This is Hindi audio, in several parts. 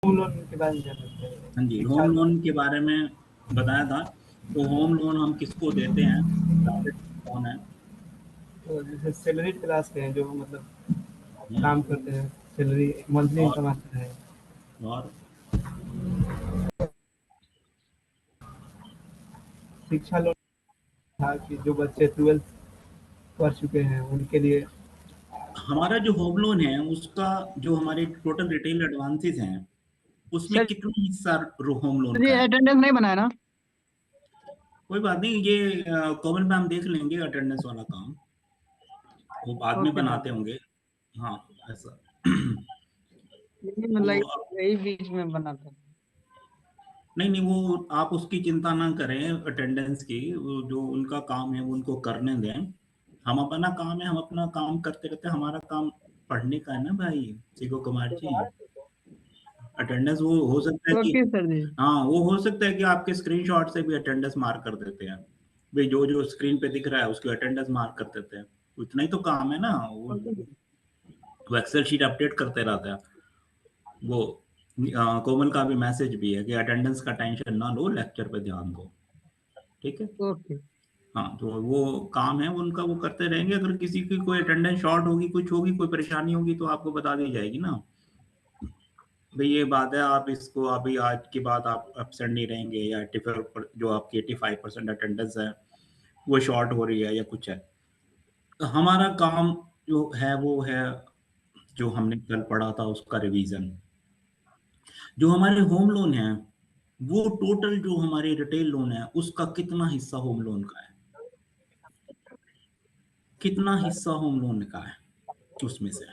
होम लोन के बारे में क्या लगता है? हाँ जी, शिक्षा होम लोन। लोन के बारे में बताया था। तो होम लोन हम किसको देते हैं, प्राइवेट कौन है? तो जैसे सैलरी क्लास के हैं जो मतलब हम्म, काम करते हैं, सैलरी मंथली और इनकम आता है। और शिक्षा लोन था कि जो बच्चे 12th कर चुके हैं उनके लिए। हमारा जो होम लोन है उसका जो हमारे टोटल रिटेल एडवांसेस हैं उसमें सर कितना हिस्सा होम लोन ये का है? अटेंडेंस नहीं बनाया ना। कोई बात नहीं, ये कॉमन पे हम देख लेंगे अटेंडेंस वाला काम, वो बाद में ओके सर। बनाते होंगे। हाँ, ऐसा। नहीं तो मतलब यही बीच में बना था। नहीं नहीं, वो आप उसकी चिंता ना करें अटेंडेंस की, वो जो उनका काम है वो उनको करने दें। हम अपना काम है, हम अपना काम करते रहते हैं। हमारा काम पढ़ने का है ना भाई, शिव कुमार जी। अटेंडेंस वो हो सकता है कि, ओके सर जी। हाँ वो हो सकता है कि आपके स्क्रीनशॉट से भी अटेंडेंस मार्क कर देते हैं। भाई जो जो स्क्रीन पे दिख रहा है उसकी अटेंडेंस मार्क कर देते हैं। उतना ही तो काम है ना ओके सर। वो एक्सेल शीट अपडेट करते रहता है वो। कोमल का भी मैसेज भी है कि अटेंडेंस का टेंशन ना लो, लेक्चर पे ध्यान दो। ठीक है। ओके। हाँ, तो वो काम है उनका, वो करते रहेंगे। अगर किसी की कोई अटेंडेंस शॉर्ट होगी, कुछ होगी, कोई परेशानी होगी तो आपको बता दी जाएगी ना, भाई ये बात है, आप इसको अभी आज के बाद आप एब्सेंट नहीं रहेंगे, या 85 जो आपकी 85% अटेंडेंस है वो शॉर्ट हो रही है या कुछ है। तो हमारा काम जो है वो है, जो हमने कल पढ़ा था उसका रिवीजन। जो हमारे होम लोन है, वो टोटल जो हमारे रिटेल लोन है उसका कितना हिस्सा होम लोन का है, कितना हिस्सा होम लोन का है उसमें से।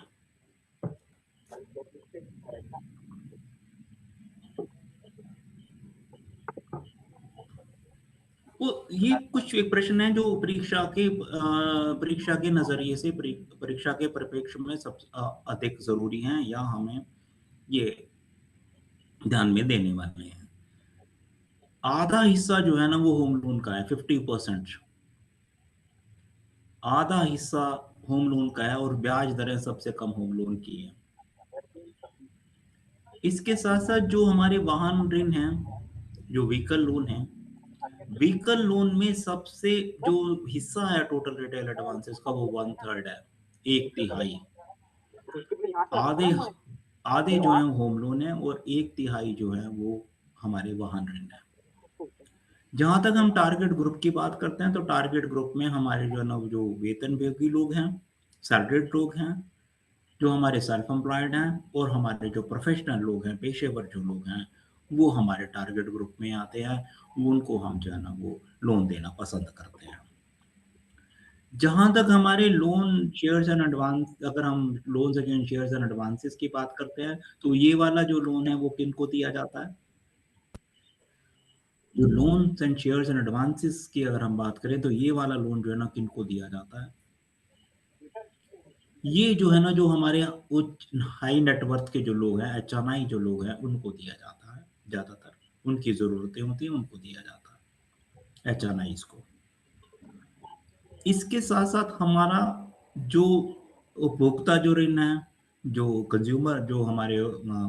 वो ये कुछ एक प्रश्न है जो परीक्षा के नजरिए से, परीक्षा के परिप्रेक्ष्य में सब अधिक जरूरी हैं, या हमें ये ध्यान में देने वाले हैं। आधा हिस्सा जो है ना वो होम लोन का है, 50%। आधा हिस्सा होम लोन का है, और ब्याज दरें सबसे कम होम लोन की है। इसके साथ साथ जो हमारे वाहन ऋण हैं, जो व्हीकल लोन है, व्हीकल लोन में सबसे जो हिस्सा है टोटल रिटेल एडवांसेस का वो 1/3 है, एक तिहाई। आधे आधे जो है होम लोन है, और एक तिहाई जो है वो हमारे वाहन ऋण है। जहां तक हम टारगेट ग्रुप की बात करते हैं, तो टारगेट ग्रुप में हमारे जो है ना जो वेतनभोगी लोग हैं, सैलरीड लोग हैं, जो हमारे सेल्फ एम्प्लॉयड हैं, और हमारे जो प्रोफेशनल लोग हैं, पेशेवर जो लोग हैं, वो हमारे टारगेट ग्रुप में आते हैं। उनको हम जो है ना वो लोन देना पसंद करते हैं। जहां तक हमारे लोन शेयर्स एंड एडवांस, अगर हम loans against shares and advances की बात करते हैं, तो ये वाला जो लोन है वो किनको दिया जाता है? जो loans and shares and advances की अगर हम बात करें, तो ये वाला लोन जो है ना किनको दिया जाता है? ये जो है ना जो हमारे उच्च हाई नेटवर्थ के जो लोग हैं, एचएनआई जो लोग हैं, उनको दिया जाता है। ज्यादातर उनकी जरूरतें होती हैं, उनको दिया जाता है, एचएनआईज को। इसके साथ साथ हमारा जो उपभोक्ता जो ऋण है, जो कंज्यूमर, जो हमारे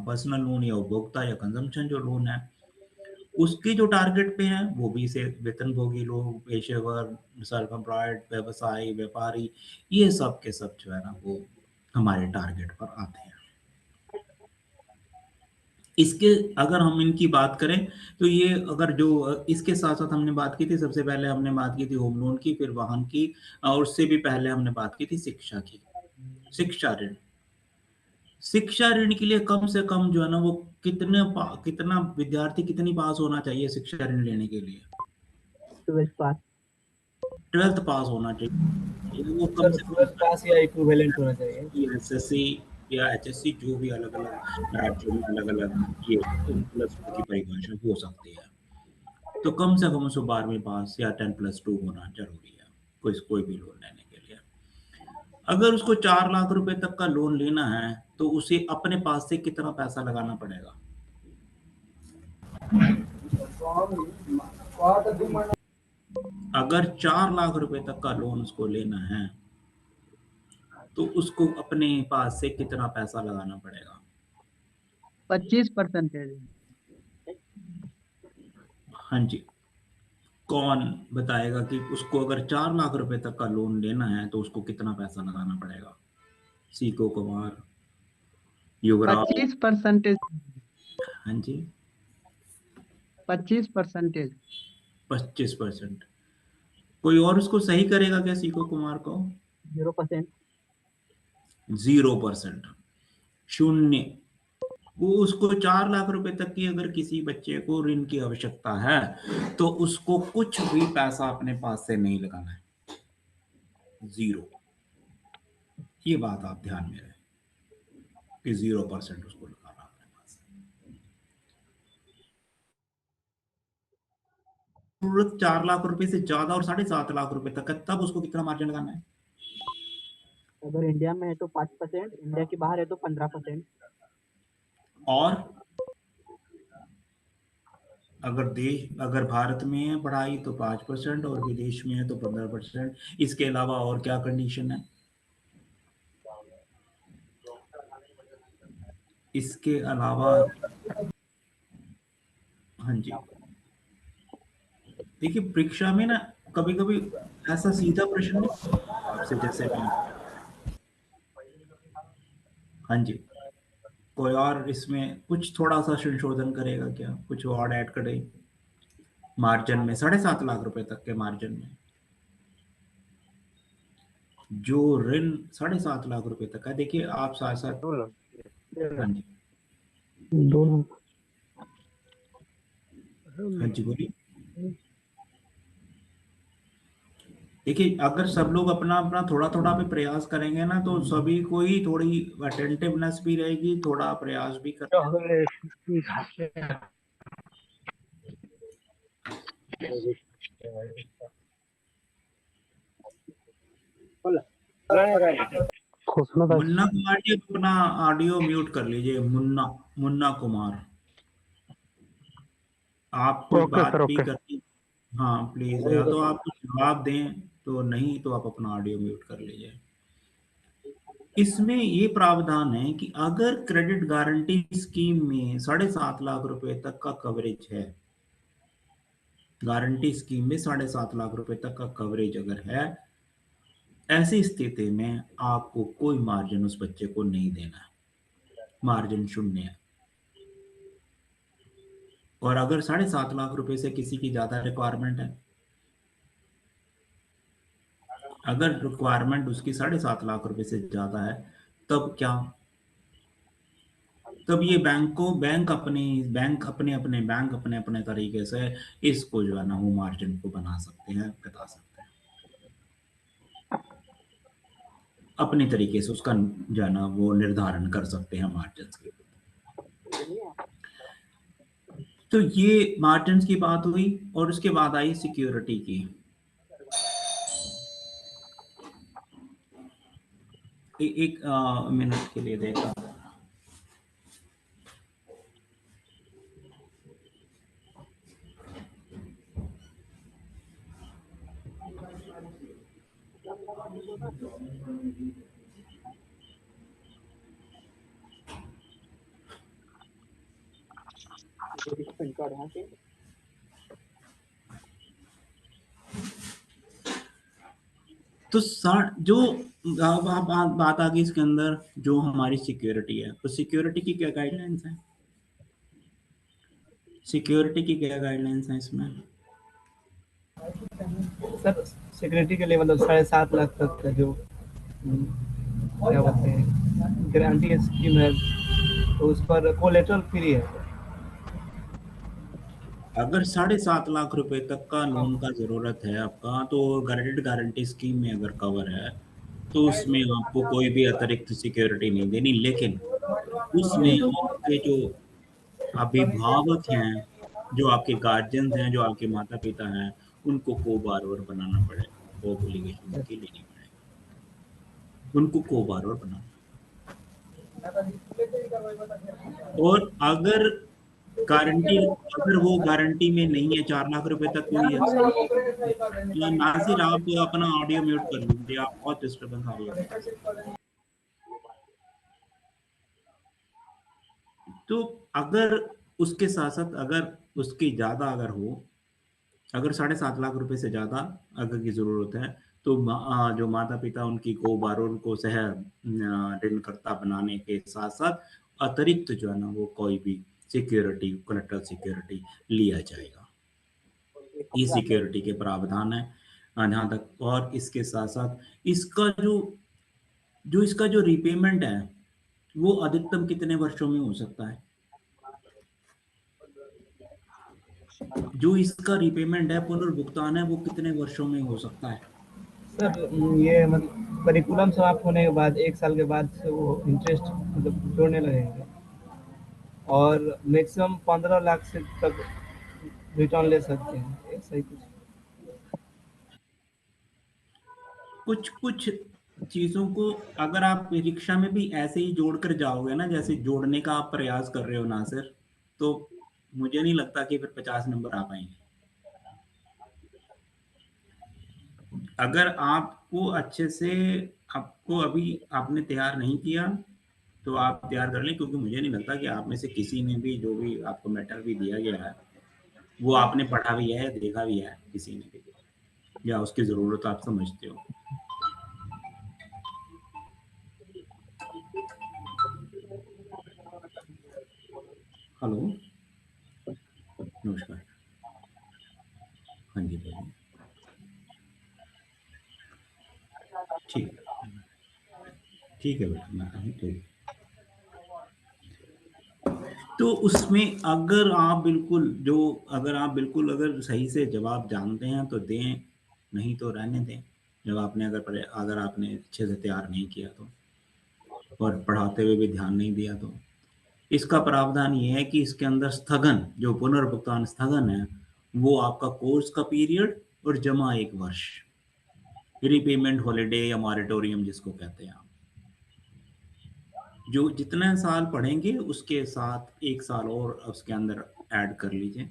पर्सनल लोन या उपभोक्ता या कंजम्पशन जो लोन है, उसके जो टारगेट पे हैं वो भी से वेतनभोगी लोग, पेशेवर, सेल्फ एम्प्लॉयड, व्यवसायी, व्यापारी, ये सब के सब जो है ना वो हमारे टारगेट पर आते हैं। इसके अगर हम इनकी बात करें, तो ये अगर जो इसके साथ साथ हमने बात की थी, सबसे पहले हमने बात की थी होम लोन की, फिर वाहन की, और उससे भी पहले हमने बात की थी शिक्षा की। शिक्षा ऋण, शिक्षा ऋण के लिए कम से कम जो है ना वो कितना विद्यार्थी कितनी पास होना चाहिए शिक्षा ऋण लेने के लिए? 12th पास। 12th पास होना चाहिए। वो कम सर से कम 12th पास या इक्विवेलेंट होना चाहिए। एसएससी या एचएससी, जो भी अलग अलग राज्यों में अलग अलग ये प्लस 2 की परिभाषा हो सकती है। तो कम से कम उसको 12वीं पास या 10+2 होना जरूरी है कोई भी लोन लेने के लिए। अगर उसको 4 लाख रुपए तक का लोन लेना है, तो उसे अपने पास से कितना पैसा लगाना पड़ेगा? अगर 4 लाख रुपए तक का लोन उसको लेना है, तो उसको अपने पास से कितना पैसा लगाना पड़ेगा? 25%। हाँ जी, कौन बताएगा कि उसको अगर 4 लाख रुपए तक का लोन लेना है तो उसको कितना पैसा लगाना पड़ेगा? सीको कुमार, युवराज। 25%। हाँ जी, 25%। 25%। कोई और उसको सही करेगा क्या सीको कुमार को? 0%। 0%, शून्य। वो उसको 4 लाख रुपए तक की अगर किसी बच्चे को ऋण की आवश्यकता है तो उसको कुछ भी पैसा अपने पास से नहीं लगाना है, 0। ये बात आप ध्यान में रखें कि 0% उसको लगाना अपने पास। जरूरत 4 लाख रुपए से ज्यादा और 7.5 लाख रुपए तक है, तब उसको कितना मार्जिन लगाना है? अगर इंडिया में है तो 5%, इंडिया के बाहर है तो 15%। और अगर भारत में है पढ़ाई तो 5% और विदेश में है तो 15%। इसके अलावा और क्या कंडीशन है? इसके अलावा हाँ जी, देखिए परीक्षा में ना कभी कभी ऐसा सीधा प्रश्न नहीं आपसे जैसे मैं। हाँ जी, कोई और इसमें कुछ थोड़ा सा संशोधन करेगा क्या? कुछ और ऐड करे मार्जिन में, 7.5 लाख रुपए तक के मार्जिन में जो ऋण 7.5 लाख रुपए तक है। देखिए आप साथ साथ। हाँ जी, दोनों। हाँ जी बोलिए। देखिए अगर सब लोग अपना अपना थोड़ा थोड़ा भी प्रयास करेंगे ना तो सभी को ही थोड़ी अटेंटिवनेस भी रहेगी, थोड़ा प्रयास भी कर। मुन्ना कुमार जी अपना ऑडियो म्यूट कर लीजिए। मुन्ना मुन्ना कुमार, आप कुछ ओके बात सर, भी ओके। करती। हाँ प्लीज, या तो आप कुछ जवाब दें तो नहीं तो आप अपना ऑडियो म्यूट कर लीजिए। इसमें ये प्रावधान है कि अगर क्रेडिट गारंटी स्कीम में 7.5 लाख रुपए तक का कवरेज है, गारंटी स्कीम में 7.5 लाख रुपए तक का कवरेज अगर है, ऐसी स्थिति में आपको कोई मार्जिन उस बच्चे को नहीं देना है, मार्जिन शून्य है। और अगर 7.5 लाख रुपए से किसी की ज्यादा रिक्वायरमेंट है, अगर रिक्वायरमेंट उसकी 7.5 लाख रुपए से ज्यादा है, तब क्या? तब ये बैंक अपने अपने तरीके से इसको जो है ना वो मार्जिन को बना सकते हैं, बता सकते हैं अपने तरीके से, उसका जो है ना वो निर्धारण कर सकते हैं मार्जिन के। तो ये मार्जिन की बात हुई और उसके बाद आई सिक्योरिटी की। एक मिनट के लिए देखा। तो जो बात आ गई इसके अंदर, जो हमारी सिक्योरिटी है, तो सिक्योरिटी की क्या गाइडलाइंस है? सिक्योरिटी की क्या गाइडलाइंस है इसमें? सर सिक्योरिटी के लिए मतलब 7.5 लाख तक का जो क्या बोलते हैं गारंटी स्कीम है तो उस पर कोलेटरल फ्री है। अगर 7.5 लाख रुपए तक का लोन का जरूरत है आपका, तो क्रेडिट गारंटी स्कीम में अगर कवर है तो उसमें आपको कोई भी अतिरिक्त सिक्योरिटी नहीं देनी, लेकिन उसमें आपके जो अभिभावक हैं, जो आपके गार्जियंस हैं, जो आपके माता पिता हैं, उनको को बारोवर बनाना पड़ेगा, वो ओब्लिगेशन उनकी लेनी पड़ेगी, उनको को बारोवर बनाना। और अगर वो गारंटी में नहीं है, 4 लाख रुपए तक कोई है, नासिर आप अपना ऑडियो म्यूट कर लीजिए, आप बहुत डिस्टर्बेंस आ रही है। तो अगर उसके साथ साथ अगर उसकी ज़्यादा अगर हो, अगर 7.5 लाख रुपए से ज़्यादा अगर की ज़रूरत है, तो जो माता-पिता उनकी को उनको ऋणकर्ता बनाने के साथ-साथ अतिरिक्त जो है ना वो कोई भी सिक्योरिटी, कोलैटरल सिक्योरिटी लिया जाएगा। ये सिक्योरिटी के प्रावधान है जहाँ तक। और इसके साथ-साथ इसका इसका जो रीपेमेंट है, वो अधिकतम कितने वर्षों में हो सकता है? जो इसका रीपेमेंट है, पुनर्भुगतान है, वो कितने वर्षों में हो सकता है? सर ये मतलब करिकुलम समाप्त होने के बाद 1 साल के बाद से वो इंटरेस्ट मतलब जोड़ने लगेंगे और मैक्सिमम 15 लाख से तक रिटर्न ले सकते हैं, ऐसा ही कुछ। कुछ चीज़ों को अगर आप परीक्षा में भी ऐसे ही जोड़कर जाओगे ना, जैसे जोड़ने का आप प्रयास कर रहे हो नासिर, तो मुझे नहीं लगता कि फिर 50 नंबर आ पाएँगे। अगर आपको अच्छे से आपको अभी आपने तैयार नहीं किया, तो आप तैयार कर लें, क्योंकि मुझे नहीं लगता कि आप में से किसी ने भी जो भी आपको मैटर भी दिया गया है, वो आपने पढ़ा भी है, देखा भी है किसी ने भी, या उसकी ज़रूरत आप समझते हो। हेलो, नमस्कार। हाँ जी, बोलिए। ठीक है, ठीक है बेटा, मैं हूँ, ठीक। तो उसमें अगर आप बिल्कुल अगर सही से जवाब जानते हैं तो दें, नहीं तो रहने दें। जब आपने अगर आपने अच्छे से तैयार नहीं किया तो, और पढ़ाते हुए भी ध्यान नहीं दिया तो। इसका प्रावधान ये है कि इसके अंदर स्थगन, जो पुनर्भुगतान स्थगन है, वो आपका कोर्स का पीरियड और जमा 1 वर्ष, रीपेमेंट हॉलिडे या मॉरेटोरियम जिसको कहते हैं आप, जो जितने साल पढ़ेंगे उसके साथ 1 साल और उसके अंदर ऐड कर लीजिए,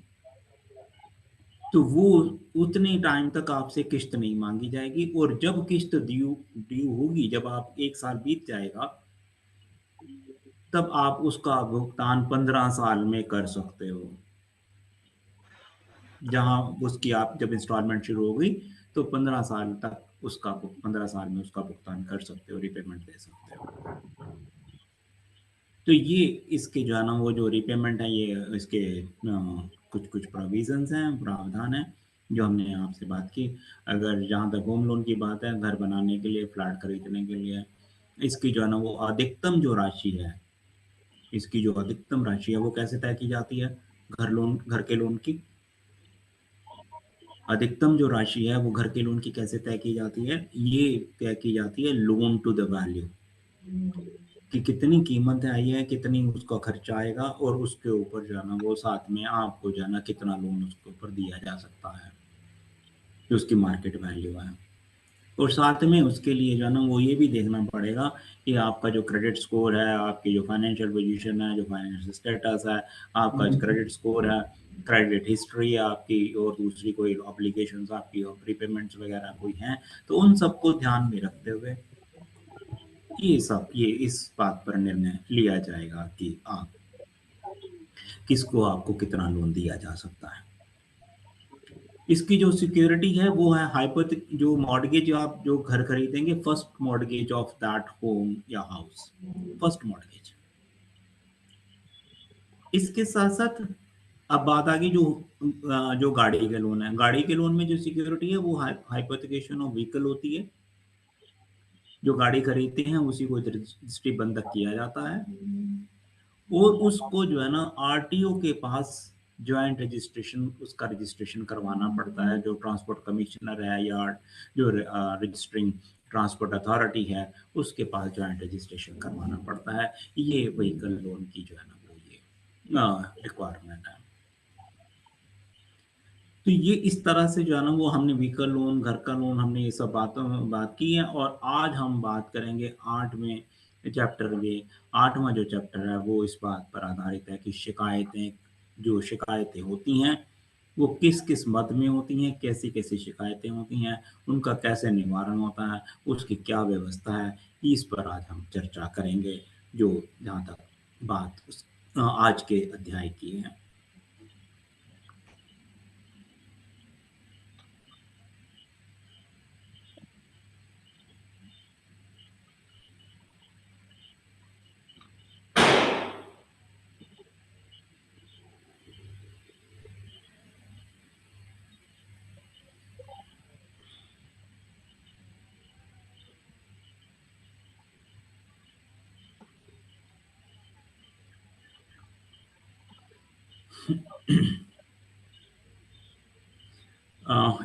तो वो उतनी टाइम तक आपसे किश्त नहीं मांगी जाएगी। और जब किश्त ड्यू ड्यू होगी, जब आप 1 साल बीत जाएगा, तब आप उसका भुगतान 15 साल में कर सकते हो। जहाँ उसकी आप जब इंस्टॉलमेंट शुरू हो गई, तो 15 साल तक 15 साल में उसका भुगतान कर सकते हो, रीपेमेंट दे सकते हो। तो ये इसके जो है ना वो जो रीपेमेंट है, ये इसके कुछ प्रोविजंस हैं, प्रावधान हैं, जो हमने आपसे बात की। अगर जहाँ तक होम लोन की बात है, घर बनाने के लिए, फ्लैट खरीदने के लिए, इसकी जो है ना वो अधिकतम जो राशि है, इसकी जो अधिकतम राशि है वो कैसे तय की जाती है? घर के लोन की अधिकतम जो राशि है वो घर के लोन की कैसे तय की जाती है? ये तय की जाती है लोन टू द वैल्यू, कि कितनी कीमत आई है, कितनी उसका खर्चा आएगा, और उसके ऊपर जो है ना वो साथ में आपको जो है ना कितना लोन उसके ऊपर दिया जा सकता है, जो उसकी मार्केट वैल्यू है। और साथ में उसके लिए जो है ना वो ये भी देखना पड़ेगा कि आपका जो क्रेडिट स्कोर है, आपकी जो फाइनेंशियल पोजीशन है, जो फाइनेंशियल स्टेटस है, आपका जो क्रेडिट स्कोर है, क्रेडिट हिस्ट्री है आपकी, और दूसरी कोई ऑब्लिगेशंस आपकी और प्रीपेमेंट्स वगैरह कोई हैं, तो उन सबको ध्यान में रखते हुए ये इस बात पर निर्णय लिया जाएगा कि आप किसको आपको कितना लोन दिया जा सकता है। इसकी जो सिक्योरिटी है वो है जो मॉर्गेज आप जो घर खरीदेंगे, first mortgage of that home या हाउस, फर्स्ट मॉर्गेज। इसके साथ साथ अब बात आ गई जो गाड़ी के लोन है। गाड़ी के लोन में जो सिक्योरिटी है वो हाइपोथिकेशन ऑफ व्हीकल होती है। जो गाड़ी खरीदते हैं उसी को रजिस्ट्री बंधक किया जाता है, और उसको जो है ना आरटीओ के पास ज्वाइंट रजिस्ट्रेशन, उसका रजिस्ट्रेशन करवाना पड़ता है। जो ट्रांसपोर्ट कमिश्नर है या जो रजिस्टरिंग ट्रांसपोर्ट अथॉरिटी है, उसके पास ज्वाइंट रजिस्ट्रेशन करवाना पड़ता है। ये व्हीकल लोन की जो है ना वो ये रिक्वायरमेंट है। तो ये इस तरह से जो है ना वो हमने व्हीकल लोन, घर का लोन, हमने ये सब बातों में बात की है। और आज हम बात करेंगे 8वें चैप्टर में। 8वां जो चैप्टर है वो इस बात पर आधारित है कि जो शिकायतें होती हैं वो किस किस मद में होती हैं, कैसी कैसी शिकायतें होती हैं, उनका कैसे निवारण होता है, उसकी क्या व्यवस्था है, इस पर आज हम चर्चा करेंगे। जो जहाँ तक बात आज के अध्याय की है।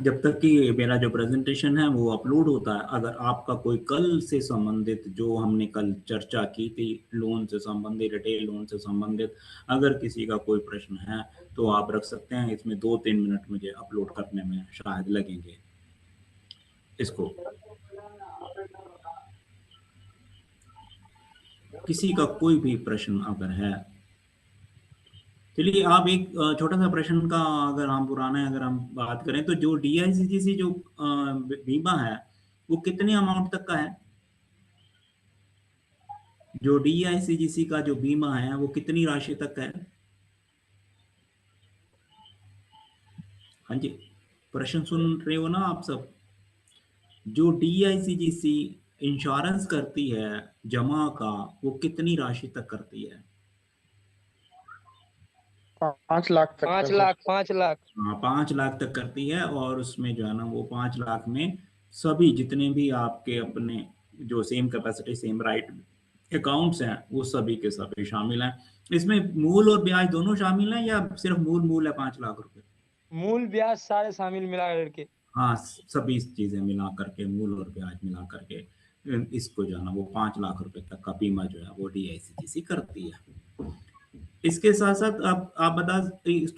जब तक कि मेरा जो प्रेजेंटेशन है वो अपलोड होता है, अगर आपका कोई कल से संबंधित जो हमने कल चर्चा की थी लोन से संबंधित, रिटेल लोन से संबंधित, अगर किसी का कोई प्रश्न है तो आप रख सकते हैं। इसमें 2-3 मिनट मुझे अपलोड करने में शायद लगेंगे इसको। किसी का कोई भी प्रश्न अगर है, चलिए आप एक छोटा सा प्रश्न का अगर हम पुराना अगर हम बात करें तो जो DICGC जो बीमा है वो कितने अमाउंट तक का है? जो DICGC का जो बीमा है वो कितनी राशि तक है? हाँ जी, प्रश्न सुन रहे हो ना आप सब? जो DICGC इंश्योरेंस करती है जमा का, वो कितनी राशि तक करती है? 5 लाख तक का 5 सर। लाख 5 लाख हाँ, 5 लाख तक करती है। और उसमें जो है ना वो 5 लाख में सभी जितने भी आपके अपने जो same capacity same right accounts हैं वो सभी के सभी शामिल हैं। इसमें मूल और ब्याज दोनों शामिल हैं या सिर्फ मूल है 5 लाख रुपए? मूल ब्याज सारे शामिल मिला करके। हाँ, सभी चीजें मिला करके, मूल और ब्याज मिला करके इसको जो है ना वो 5 लाख रुपए तक का बीमा जो है वो DICGC करती है। इसके साथ साथ अब आप बता,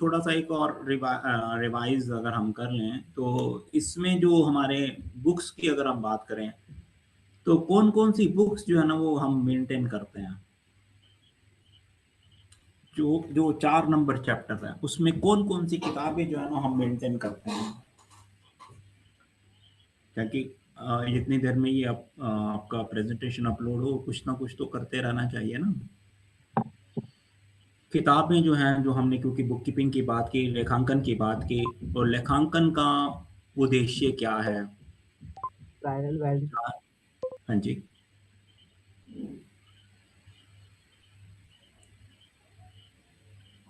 थोड़ा सा एक और रिवाइज अगर हम कर लें तो इसमें जो हमारे बुक्स की अगर हम बात करें तो कौन कौन सी बुक्स जो है ना वो हम मेंटेन करते हैं? जो जो 4 नंबर चैप्टर है उसमें कौन कौन सी किताबें जो है ना हम मेंटेन करते हैं? ताकि जितनी देर में ये आपका प्रेजेंटेशन अपलोड हो कुछ ना कुछ तो करते रहना चाहिए ना। किताबें जो हैं जो हमने, क्योंकि बुक कीपिंग की बात की, लेखांकन की बात की, और लेखांकन का उद्देश्य क्या है? Trial value. हाँ जी,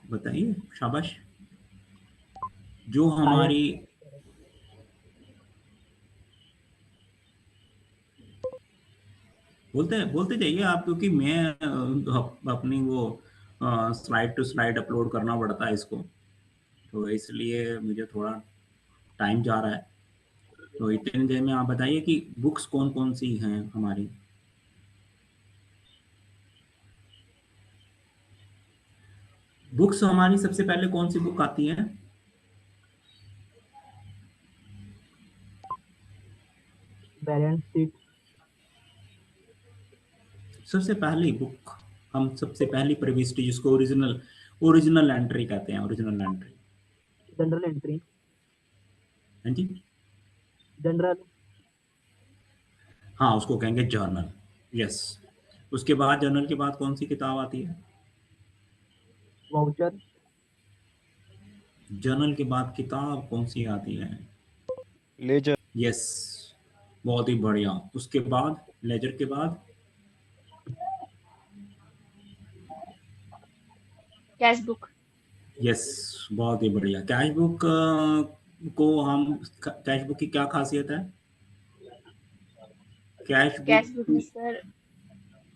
बताइए, शाबाश। जो हमारी बोलते जाइए आप, क्योंकि मैं अपनी वो स्लाइड टू स्लाइड अपलोड करना पड़ता है इसको, तो इसलिए मुझे थोड़ा टाइम जा रहा है। तो इतनी देर में आप बताइए कि बुक्स कौन कौन सी हैं हमारी। बुक्स हमारी सबसे पहले कौन सी बुक आती है? Balance sheet. सबसे पहली बुक, हम सबसे पहली प्रविष्टि जिसको ओरिजिनल एंट्री कहते हैं, ओरिजिनल एंट्री। General entry. हाँ जी, जनरल। हाँ उसको कहेंगे जर्नल। यस। उसके बाद जर्नल के बाद कौन सी किताब आती है? वाउचर। जर्नल के बाद किताब कौन सी आती है? लेजर। यस, बहुत ही बढ़िया। उसके बाद लेजर के बाद कैश बुक। यस, बहुत ही बढ़िया। कैश बुक को हम, कैश बुक की क्या खासियत है? कैश कैश बुक में बुक, सर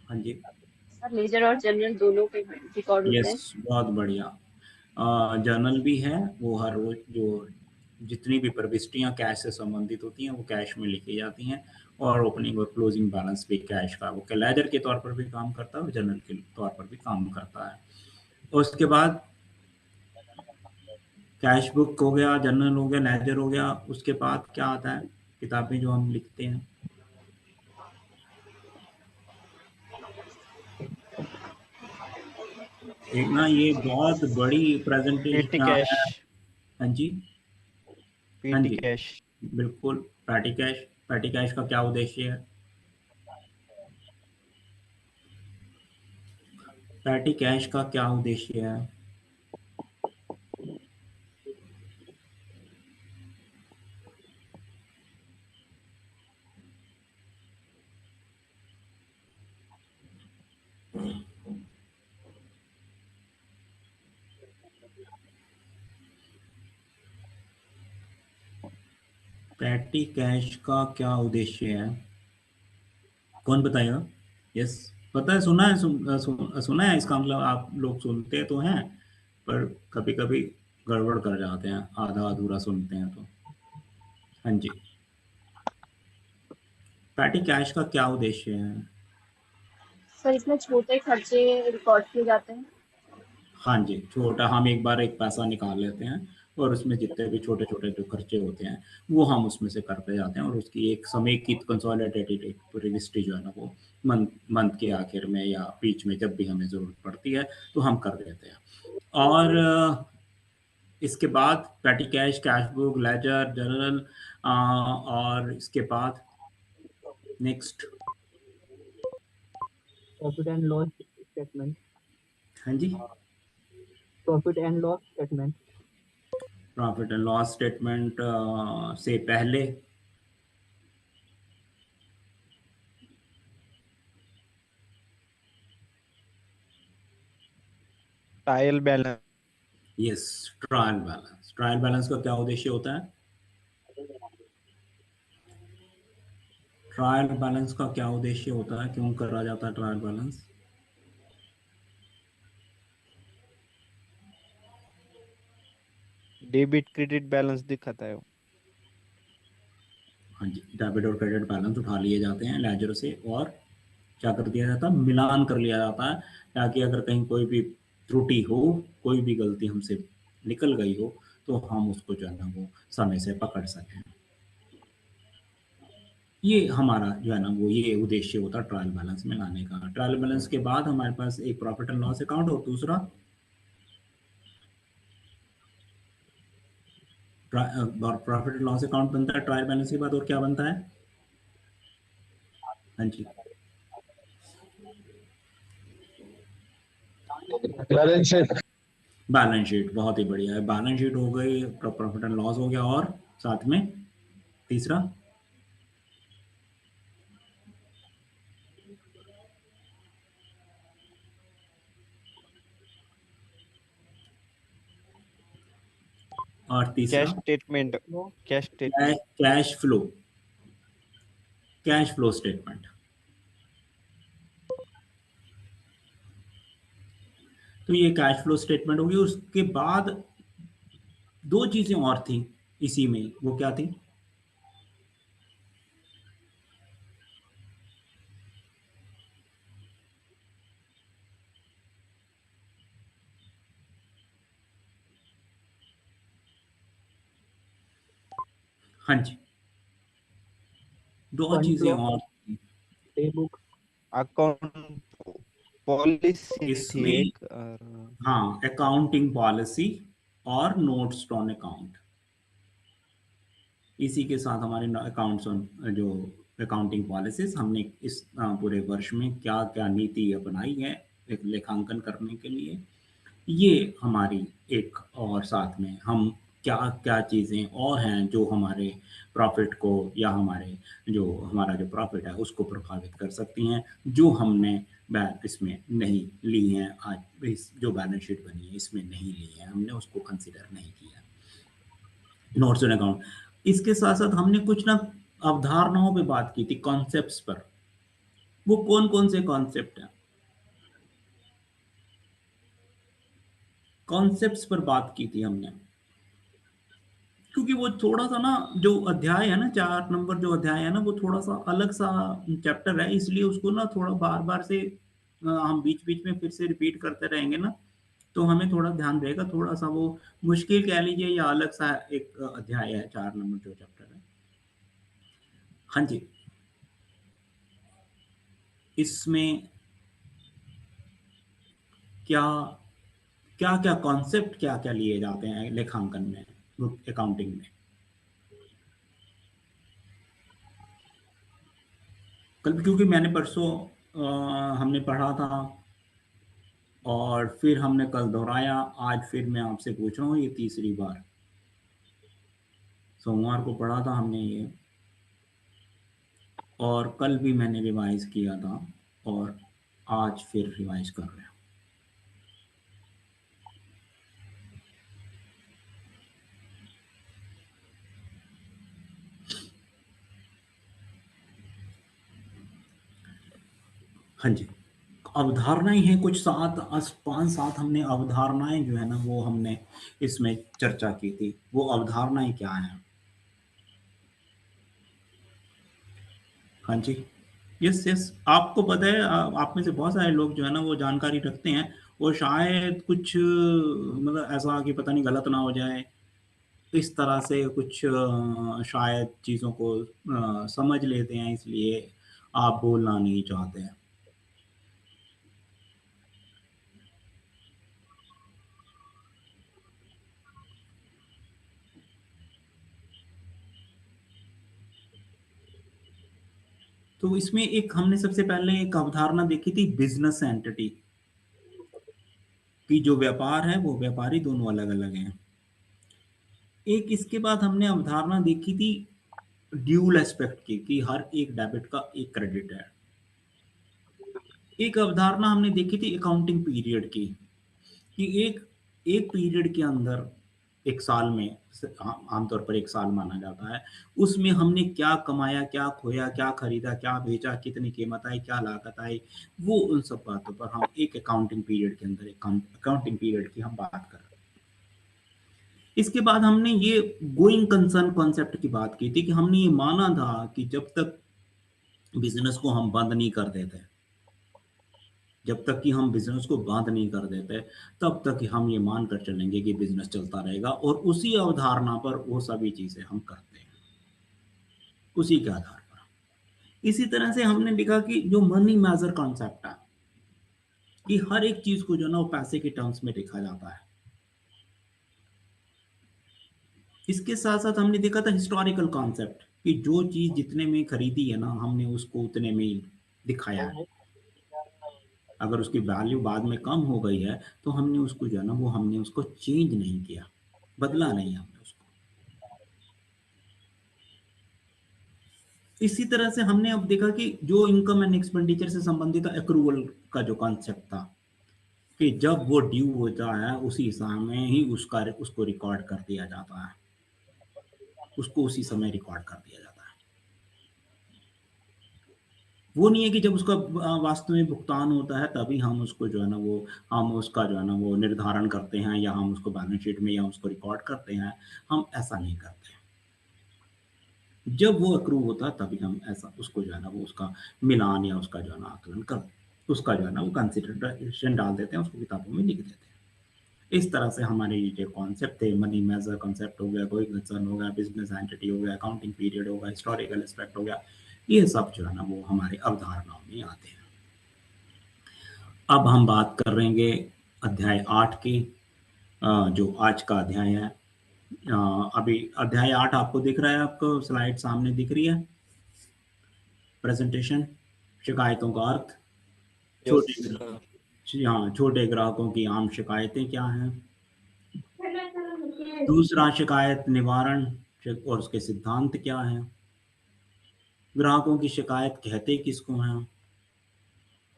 हाँ जी, लेजर और जनरल दोनों के रिकॉर्ड होते हैं। यस, बहुत बढ़िया। जर्नल भी है, वो हर रोज जो जितनी भी प्रविष्टियां कैश से संबंधित होती हैं वो कैश में लिखी जाती हैं, और ओपनिंग और क्लोजिंग बैलेंस भी कैश का वो लेजर के तौर पर भी काम करता है और जर्नल के तौर पर भी काम करता है। और उसके बाद कैश बुक हो गया, जर्नल हो गया, लेजर हो गया, उसके बाद क्या आता है? किताबें जो हम लिखते हैं। एक ना ये बहुत बड़ी पेटी प्रेजेंटेशन कैश। है। हाँ जी, हाँ पेटी जी, कैश। बिल्कुल। पैटी कैश, पैटी कैश का क्या उद्देश्य है? पैटी कैश का क्या उद्देश्य है? पैटी कैश का क्या उद्देश्य है? कौन बताएगा? यस, पता है, सुना है, सुना है इसका मतलब। आप लोग सुनते तो हैं, पर कभी कभी गड़बड़ कर जाते हैं, आधा अधूरा सुनते हैं तो। हाँ जी, पैटी कैश का क्या उद्देश्य है? सर इसमें छोटे खर्चे रिकॉर्ड किए जाते हैं। हाँ जी, छोटा, हम एक बार एक पैसा निकाल लेते हैं और उसमें जितने भी छोटे छोटे जो खर्चे होते हैं वो हम उसमें से करते जाते हैं, और उसकी एक समेकित कंसोलिडेटेड पूरी लिस्ट जो है ना, वो मंथ के आखिर में या बीच में जब भी हमें ज़रूरत पड़ती है तो हम कर देते हैं। और इसके बाद petty cash, cash book, ledger, journal, और इसके बाद next. Profit and loss statement. हाँ जी, profit and loss statement. Profit and loss statement से पहले trial balance. Yes, trial balance. Trial balance का क्या उद्देश्य होता है? ट्रायल बैलेंस का क्या उद्देश्य होता है, क्यों करा जाता है trial balance? Debit credit balance दिखाता है वो। हाँ जी, डेबिट और क्रेडिट बैलेंस उठा लिए जाते हैं लेजर से, और क्या कर दिया जाता है, मिलान कर लिया जाता है, ताकि अगर कहीं कोई भी त्रुटि हो, कोई भी गलती हमसे निकल गई हो, तो हम उसको जो है ना वो समय से पकड़ सकें। ये हमारा जो है ना वो ये उद्देश्य होता है ट्रायल बैलेंस में लाने का। ट्रायल बैलेंस के बाद हमारे पास एक प्रॉफिट एंड लॉस अकाउंट, और दूसरा प्रॉफिट एंड लॉस अकाउंट बनता है ट्रायल बैलेंस के बाद। और क्या बनता है? हाँ जी, बैलेंस शीट। Balance sheet. बहुत ही बढ़िया है, बैलेंस शीट हो गई, प्रॉफिट एंड लॉस हो गया, और साथ में तीसरा और तीसरा cash statement. Cash statement. Cash flow, cash flow statement. तो ये कैश फ्लो स्टेटमेंट होगी। उसके बाद दो चीजें और थी इसी में, वो क्या थी? हाँ जी, दो फंड चीजें फ्लो, और थी पे बुक। अकाउंट पॉलिसी थी इसमें। एक, और हाँ, अकाउंटिंग पॉलिसी और नोट्स ऑन अकाउंट। इसी के साथ हमारे अकाउंट्स जो अकाउंटिंग पॉलिसीज, हमने इस पूरे वर्ष में क्या क्या नीति अपनाई है एक लेखांकन करने के लिए, ये हमारी एक, और साथ में हम क्या क्या चीज़ें और हैं जो हमारे प्रॉफिट को या हमारा जो प्रॉफिट है उसको प्रभावित कर सकती हैं, जो हमने इसमें नहीं ली हैं। आज इस जो बैलेंस शीट बनी है इसमें नहीं ली है, हमने उसको कंसिडर नहीं किया। Notes on account. इसके साथ साथ हमने कुछ ना अवधारणाओं पे बात की थी, कॉन्सेप्ट्स पर। वो कौन कौन से कॉन्सेप्ट हैं? कॉन्सेप्ट्स पर बात की थी हमने, क्योंकि वो थोड़ा सा ना, जो अध्याय है ना, 4 नंबर जो अध्याय है ना, वो थोड़ा सा अलग सा चैप्टर है, इसलिए उसको ना थोड़ा बार बार से हम बीच बीच में फिर से रिपीट करते रहेंगे ना, तो हमें थोड़ा ध्यान रहेगा, थोड़ा सा वो मुश्किल कह लीजिए, या अलग सा एक अध्याय है 4 नंबर जो चैप्टर है। हाँ जी, इसमें क्या क्या क्या कॉन्सेप्ट क्या क्या लिए जाते हैं लेखांकन में, अकाउंटिंग में? कल क्योंकि मैंने परसों हमने पढ़ा था, और फिर हमने कल दोहराया, आज फिर मैं आपसे पूछ रहा हूँ ये तीसरी बार। सोमवार को पढ़ा था हमने ये, और कल भी मैंने रिवाइज किया था, और आज फिर रिवाइज कर रहे हैं। हाँ जी, अवधारणाएं हैं कुछ 5-7 हमने अवधारणाएं जो है ना वो हमने इसमें चर्चा की थी। वो अवधारणाएं क्या हैं? हाँ जी, यस, आपको पता है, आप में से बहुत सारे लोग जो है ना वो जानकारी रखते हैं, और शायद कुछ मतलब ऐसा कि पता नहीं गलत ना हो जाए, इस तरह से कुछ शायद चीज़ों को समझ लेते हैं, इसलिए आप बोलना नहीं चाहते हैं। तो इसमें एक हमने सबसे पहले एक अवधारणा देखी थी, बिजनेस एंटिटी कि जो व्यापार है वो व्यापारी दोनों अलग अलग हैं। एक इसके बाद हमने अवधारणा देखी थी ड्यूल एस्पेक्ट की, कि हर एक डेबिट का एक क्रेडिट है। एक अवधारणा हमने देखी थी अकाउंटिंग पीरियड की, कि एक पीरियड के अंदर, एक साल में आमतौर पर एक साल माना जाता है, उसमें हमने क्या कमाया, क्या खोया, क्या खरीदा, क्या बेचा, कितनी कीमत आई, क्या लागत आई, वो उन सब बातों पर हम एक अकाउंटिंग पीरियड के अंदर एक अकाउंटिंग पीरियड की हम बात कर रहे हैं। इसके बाद हमने ये गोइंग कंसर्न कॉन्सेप्ट की बात की थी, कि हमने ये माना था कि जब तक बिजनेस को हम बंद नहीं कर देते, जब तक कि हम बिजनेस को बंद नहीं कर देते, तब तक हम ये मान कर चलेंगे कि बिजनेस चलता रहेगा, और उसी अवधारणा पर वो सभी चीजें हम करते हैं, उसी के आधार पर। इसी तरह से हमने लिखा कि जो मनी मेजर कॉन्सेप्ट है, कि हर एक चीज को जो ना वो पैसे के टर्म्स में देखा जाता है। इसके साथ साथ हमने देखा था हिस्टोरिकल कॉन्सेप्ट, कि जो चीज जितने में खरीदी है ना, हमने उसको उतने में ही दिखाया है। अगर उसकी वैल्यू बाद में कम हो गई है, तो हमने उसको जो है ना वो हमने उसको चेंज नहीं किया, बदला नहीं हमने उसको। इसी तरह से हमने अब देखा कि जो इनकम एंड एक्सपेंडिचर से संबंधित एक्रूवल का जो कॉन्सेप्ट था, कि जब वो ड्यू होता है उसी समय ही उसको रिकॉर्ड कर दिया जाता है, उसको उसी समय रिकॉर्ड कर दिया जाता है। वो नहीं है कि जब उसका वास्तव में भुगतान होता है तभी हम उसको जो है ना वो हम उसका जो है ना वो निर्धारण करते हैं, या हम उसको बैलेंस शीट में या उसको रिकॉर्ड करते हैं। हम ऐसा नहीं करते। जब वो अक्रू होता है तभी हम ऐसा उसको जो है ना वो उसका मिलान या उसका जो है ना आकलन कर, उसका जो है ना वो कंसिडरेशन डाल देते हैं, उसको किताबों में लिख देते हैं। इस तरह से हमारे ये जो कॉन्सेप्ट थे, मनी मेजर कॉन्सेप्ट हो गया, गोइंग कंसर्न हो गया, बिजनेस एंटिटी हो गया, अकाउंटिंग पीरियड हो गया, हिस्टोरिकल एस्पेक्ट हो गया, ये सब जो है ना वो हमारे अवधारणाओं में आते हैं। अब हम बात कर रहेंगे अध्याय 8 की, जो आज का अध्याय है। अभी अध्याय 8 आपको दिख रहा है, आपको स्लाइड सामने दिख रही है, प्रेजेंटेशन। शिकायतों का अर्थ, छोटे ग्राहकों की आम शिकायतें क्या हैं। दूसरा, शिकायत निवारण और उसके सिद्धांत क्या हैं। ग्राहकों की शिकायत कहते किसको हैं।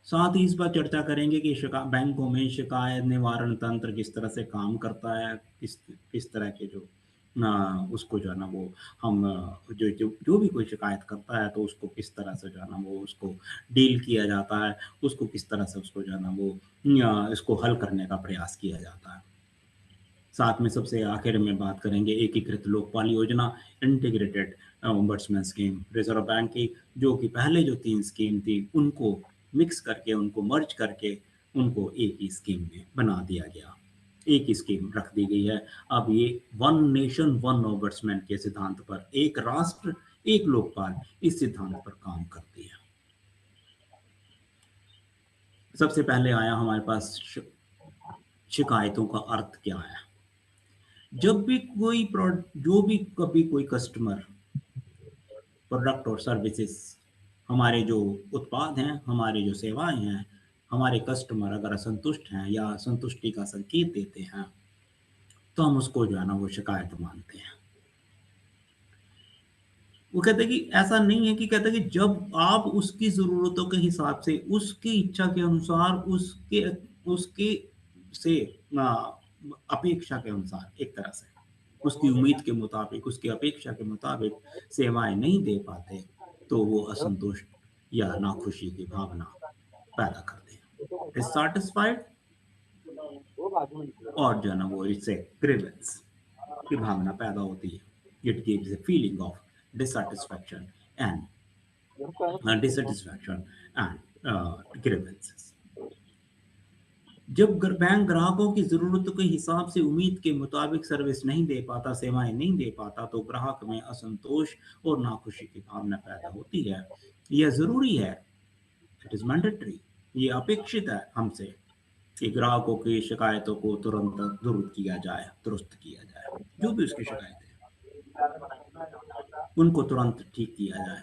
साथ ही इस पर चर्चा करेंगे कि बैंकों में शिकायत निवारण तंत्र किस तरह से काम करता है, किस तरह के जो उसको जो है ना वो हम जो भी कोई शिकायत करता है तो उसको किस तरह से जो है ना वो उसको डील किया जाता है, उसको किस तरह से उसको जो है ना वो इसको हल करने का प्रयास किया जाता है। साथ में सबसे आखिर में बात करेंगे एकीकृत लोकपाल योजना, integrated ombudsman scheme, reserve bank की, जो कि पहले जो 3 स्कीम थी उनको मिक्स करके, उनको मर्ज करके, उनको एक ही स्कीम में बना दिया गया, एक ही स्कीम रख दी गई है। अब ये वन नेशन वन ओम्बड्समैन के सिद्धांत पर, एक राष्ट्र एक लोकपाल, इस सिद्धांत पर काम करती है। सबसे पहले आया हमारे पास शिकायतों का अर्थ क्या है। जब भी कभी कोई कस्टमर प्रोडक्ट और सर्विसेज, हमारे जो उत्पाद हैं, हमारी जो सेवाएं हैं, हमारे कस्टमर अगर असंतुष्ट हैं या संतुष्टि का संकेत देते हैं तो हम उसको जो है ना वो शिकायत मानते हैं। वो कहते हैं कि ऐसा नहीं है, कि कहते हैं कि जब आप उसकी ज़रूरतों के हिसाब से, उसकी इच्छा के अनुसार, उसके उसके से अपेक्षा के अनुसार, एक तरह से उसकी उम्मीद के मुताबिक, उसकी अपेक्षा के मुताबिक सेवाएं नहीं दे पाते तो वो असंतुष्ट या नाखुशी की भावना पैदा करते हैं। डिससैटिस्फाइड और जो है ना वो इससे ग्रीवेंस की भावना पैदा होती है। It gives a feeling of dissatisfaction and dissatisfaction and grievances। जब बैंक ग्राहकों की जरूरतों के हिसाब से उम्मीद के मुताबिक सर्विस नहीं दे पाता, सेवाएं नहीं दे पाता, तो ग्राहक में असंतोष और नाखुशी की भावना पैदा होती है। यह जरूरी है, इट इज मैंडेटरी, ये अपेक्षित है हमसे कि ग्राहकों की शिकायतों को तुरंत दुरुस्त किया जाए। जो भी उसकी शिकायत है उनको तुरंत ठीक किया जाए,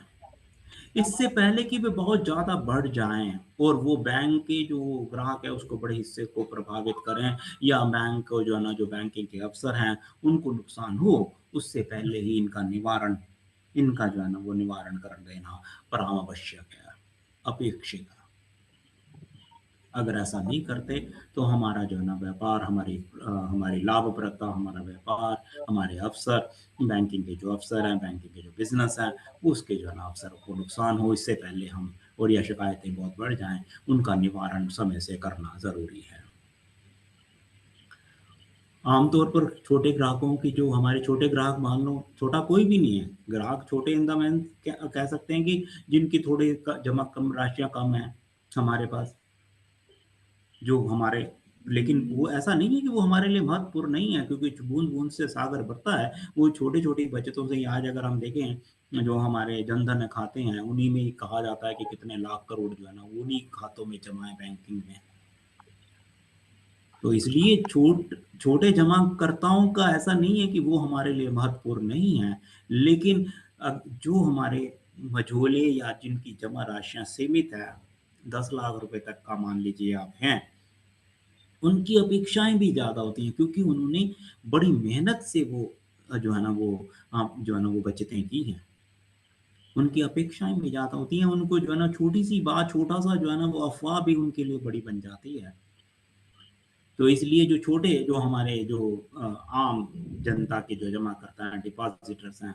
इससे पहले कि वे बहुत ज़्यादा बढ़ जाएं और वो बैंक के जो ग्राहक है उसको बड़े हिस्से को प्रभावित करें, या बैंक को जो है ना जो बैंकिंग के अफसर हैं उनको नुकसान हो, उससे पहले ही इनका जो है ना वो निवारण कर देना परावश्यक है, अपेक्षित है। अगर ऐसा नहीं करते तो हमारा जो है ना व्यापार, हमारी लाभप्रदता, हमारा व्यापार, हमारे अफसर, बैंकिंग के जो अफसर हैं, बैंकिंग के जो बिजनेस हैं, उसके जो है ना अफसरों को नुकसान हो, इससे पहले हम और यह शिकायतें बहुत बढ़ जाएं, उनका निवारण समय से करना ज़रूरी है। आमतौर पर छोटे ग्राहकों की, जो हमारे छोटे ग्राहक, मान लो छोटा कोई भी नहीं है, ग्राहक छोटे इन द मैन कह सकते हैं कि जिनकी थोड़ी जमा कम राशियाँ कम हैं हमारे पास, जो हमारे, लेकिन वो ऐसा नहीं है कि वो हमारे लिए महत्वपूर्ण नहीं है, क्योंकि बूंद बूंद से सागर भरता है। वो छोटी छोटी बचतों से ही, आज अगर हम देखें जो हमारे जनधन खाते हैं, उन्हीं में कहा जाता है कि कितने लाख करोड़ जो है ना उन्हीं खातों में जमा है बैंकिंग में। तो इसलिए छोटे जमाकर्ताओं का ऐसा नहीं है कि वो हमारे लिए महत्वपूर्ण नहीं है, लेकिन जो हमारे मझोले या जिनकी जमा राशियां सीमित है, 10 लाख रुपए तक का मान लीजिए आप हैं, उनकी अपेक्षाएं भी ज़्यादा होती हैं, क्योंकि उन्होंने बड़ी मेहनत से वो जो है ना वो बचतें की हैं। उनकी अपेक्षाएं भी ज़्यादा होती हैं, उनको जो है ना छोटी सी बात, छोटा सा जो है ना वो अफवाह भी उनके लिए बड़ी बन जाती है। तो इसलिए जो हमारे आम जनता के जो जमा करता है, डिपॉजिटर्स हैं,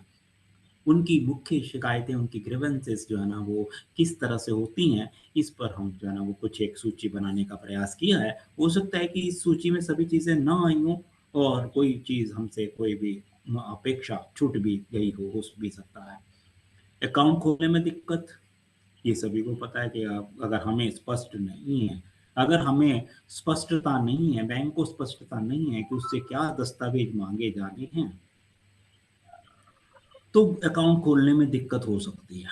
उनकी मुख्य शिकायतें, उनकी ग्रीवेंसेस जो है ना वो किस तरह से होती हैं, इस पर हम जो है ना वो कुछ एक सूची बनाने का प्रयास किया है। हो सकता है कि इस सूची में सभी चीज़ें ना आई हों और कोई चीज़ हमसे, कोई भी अपेक्षा छूट भी गई हो भी सकता है। अकाउंट खोलने में दिक्कत, ये सभी को पता है कि अगर हमें स्पष्टता नहीं है, बैंक को स्पष्टता नहीं है कि उससे क्या दस्तावेज मांगे जाने हैं, तो अकाउंट खोलने में दिक्कत हो सकती है।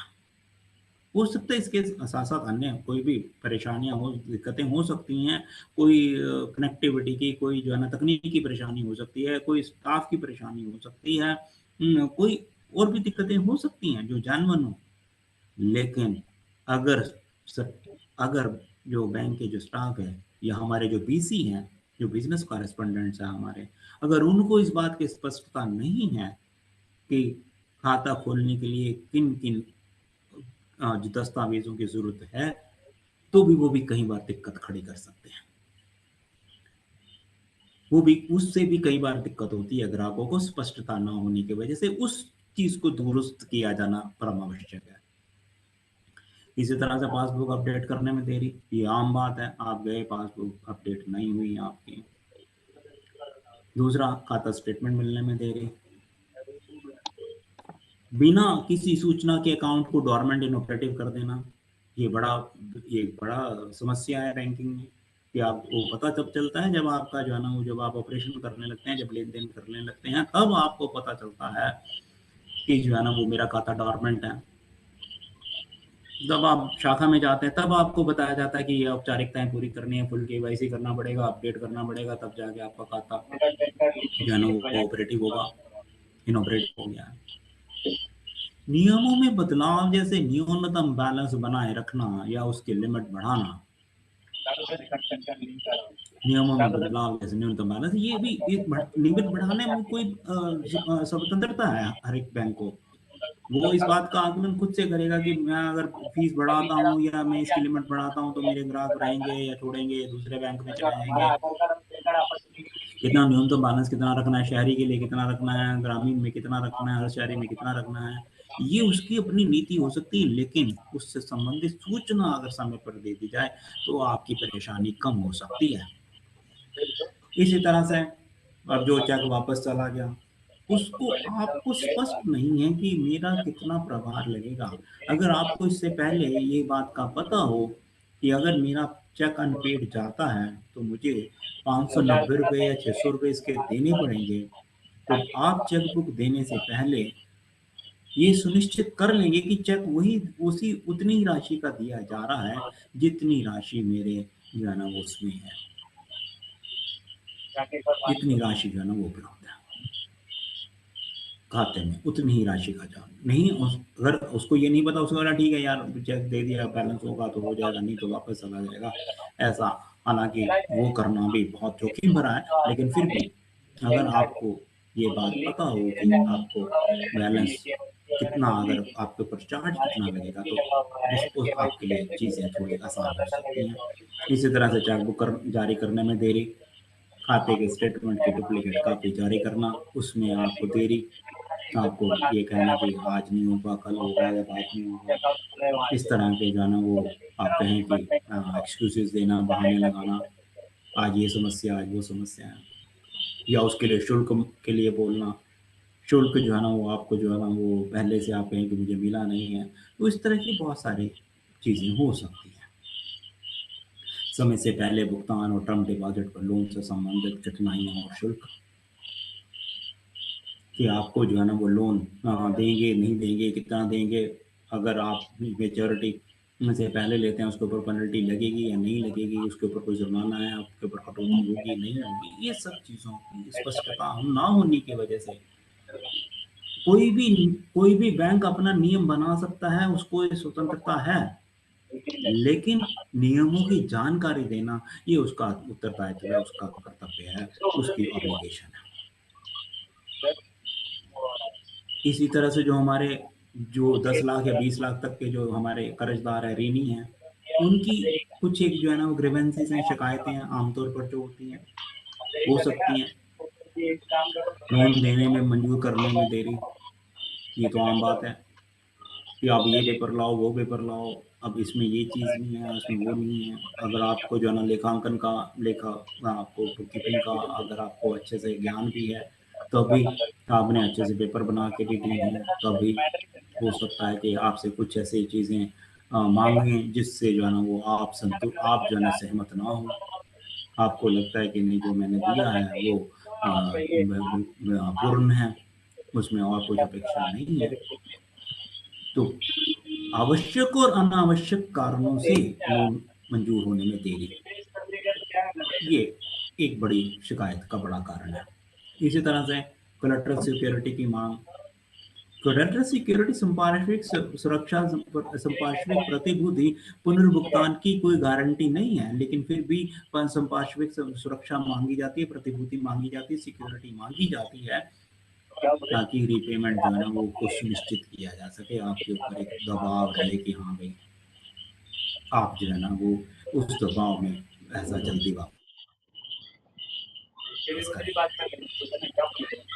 हो सकता है इसके साथ साथ अन्य कोई भी दिक्कतें हो सकती हैं, कोई कनेक्टिविटी की, कोई जो है ना तकनीकी परेशानी हो सकती है, कोई स्टाफ की परेशानी हो सकती है, कोई और भी दिक्कतें हो सकती हैं जो जानवन हो। लेकिन अगर जो बैंक के जो स्टाफ है या हमारे जो बीसी हैं, जो बिजनेस कॉरेस्पोंडेंट्स हैं हमारे, अगर उनको इस बात की स्पष्टता नहीं है कि खाता खोलने के लिए किन किन जो दस्तावेजों की जरूरत है, तो वो भी कई बार दिक्कत खड़ी कर सकते हैं। उससे भी कई बार दिक्कत होती है ग्राहकों को, स्पष्टता न होने की वजह से उस चीज को दुरुस्त किया जाना परम आवश्यक है। इसी तरह से पासबुक अपडेट करने में देरी, ये आम बात है, आप गए, पासबुक अपडेट नहीं हुई आपकी। दूसरा, खाता स्टेटमेंट मिलने में देरी, बिना किसी सूचना के अकाउंट को डोरमेंट इनऑपरेटिव कर देना, ये बड़ा समस्या है बैंकिंग में, कि आपको पता तब चलता है जब आपका जो है ना जब आप ऑपरेशन करने लगते हैं, जब लेन देन करने लगते हैं, तब आपको पता चलता है कि जो है ना वो मेरा खाता डोरमेंट है। जब आप शाखा में जाते हैं तब आपको बताया जाता है कि ये औपचारिकताएं पूरी करनी है, फुल KYC करना पड़ेगा, अपडेट करना पड़ेगा, तब जाके आपका खाता जो है ना वो कोऑपरेटिव होगा, इनऑपरेटिव हो गया। नियमों में बदलाव, जैसे न्यूनतम बैलेंस बनाए रखना या उसकी लिमिट बढ़ाना, नियमों में बदलाव जैसे न्यूनतम बैलेंस, ये भी एक लिमिट बढ़ाने में कोई स्वतंत्रता है हर एक बैंक को। वो इस बात का आकलन खुद से करेगा कि मैं अगर फीस बढ़ाता हूँ या मैं इसकी लिमिट बढ़ाता हूँ तो मेरे ग्राहक रहेंगे या छोड़ेंगे, दूसरे बैंक में चले जाएंगे। कितना न्यूनतम बैलेंस कितना रखना है, शहरी के लिए कितना रखना है, ग्रामीण में कितना रखना है, हर शहरी में कितना रखना है, ये उसकी अपनी नीति हो सकती है। लेकिन उससे संबंधित सूचना अगर समय पर दे दी जाए तो आपकी परेशानी कम हो सकती है। इसी तरह से अब जो चेक वापस चला गया, उसको आपको स्पष्ट नहीं है कि मेरा कितना प्रभार लगेगा। अगर आपको इससे पहले ये बात का पता हो कि अगर मेरा चेक अनपेड जाता है तो मुझे 590 रुपये या 600 रुपये इसके देने पड़ेंगे, तो आप चेक बुक देने से पहले ये सुनिश्चित कर लेंगे कि चेक उसी उतनी ही राशि का दिया जा रहा है जितनी राशि मेरे जो है ना वो उसमें है, जितनी राशि जो है ना वो उपलब्ध है खाते में, उतनी ही राशि का जान नहीं। अगर उसको ये नहीं पता, उसको बोला ठीक है यार चेक दे दिया, बैलेंस होगा तो हो जाएगा, नहीं तो वापस चला जाएगा, ऐसा हालांकि वो करना भी बहुत जोखिम भरा है। लेकिन फिर भी अगर आपको ये बात पता हो कि आपको बैलेंस कितना, अगर आपके ऊपर चार्ज कितना लगेगा, तो उस आपके लिए चीज़ें थोड़ी आसान हो सकती हैं। इसी तरह से चेक बुक जारी करने में देरी, खाते के स्टेटमेंट की डुप्लीकेट कापी जारी करना, उसमें आपको देरी, आपको ये कहना कि आज नहीं होगा, कल होगा या बाद में होगा, इस तरह के जो है ना वो आप कहें कि एक्सक्यूजेस देना, बहाने लगाना, आज ये समस्या, आज वो समस्या है, या उसके लिए शुल्क के लिए बोलना, शुल्क जो है ना वो आपको जो है ना वो पहले से आप कहें कि मुझे मिला नहीं है। तो इस तरह की बहुत सारी चीज़ें हो सकती हैं। समय से पहले भुगतान और टर्म डिपॉजिट पर लोन से संबंधित कठिनाइयाँ और शुल्क, कि आपको जो है ना वो लोन देंगे नहीं देंगे, कितना देंगे, अगर आप मेच्योरिटी से पहले लेते हैं उसके ऊपर पेनल्टी लगेगी या नहीं लगेगी, उसके ऊपर कोई जुर्माना है, आपके ऊपर कटौती होगी नहीं होगी, ये सब चीज़ों की स्पष्टता ना होने की वजह से कोई भी बैंक अपना नियम बना सकता है, उसको ये स्वतंत्रता है, लेकिन नियमों की जानकारी देना ये उसका उत्तरदायित्व है, उसका कर्तव्य है, उसकी ऑब्लिगेशन है। इसी तरह से जो हमारे जो 10 लाख या 20 लाख तक के जो हमारे कर्जदार है, ऋणी हैं, उनकी कुछ एक जो है ना वो ग्रीवेंसेस हैं, शिकायतें हैं, आमतौर पर जो होती हैं हो सकती हैं। लोन देने में, मंजूर करने में देरी, ये तो आम बात है कि आप ये पेपर लाओ, वो पेपर लाओ, अब इसमें ये चीज़ नहीं है, इसमें वो नहीं है। अगर आपको जो है ना लेखांकन का, आपको बुक कीपिंग का अगर आपको अच्छे से ज्ञान भी है, तो भी आपने अच्छे से पेपर बना के भी दिए हैं, तभी हो सकता है कि आपसे कुछ ऐसी चीज़ें मांगें जिससे जो है ना वो आप जो है ना सहमत ना हो, आपको लगता है कि नहीं जो मैंने दिया है वो पूर्ण है, उसमें और कुछ अपेक्षा नहीं है। तो आवश्यक और अनावश्यक कारणों से लोन मंजूर होने में देरी, ये एक बड़ी शिकायत का बड़ा कारण है। इसी तरह से कोलैटरल सिक्योरिटी की मांग, कोलैटरल सिक्योरिटी संपार्श्विक सुरक्षा, संपार्श्विक प्रतिभूति पुनर्भुगतान की कोई गारंटी नहीं है, लेकिन फिर भी संपार्श्विक सुरक्षा मांगी जाती है, प्रतिभूति मांगी जाती है, सिक्योरिटी मांगी जाती है, ताकि रीपेमेंट जो है ना वो को सुनिश्चित किया जा सके, आपके ऊपर एक दबाव रहे कि हाँ भाई आप जो है ना वो उस दबाव में ऐसा जल्दी वापस करें।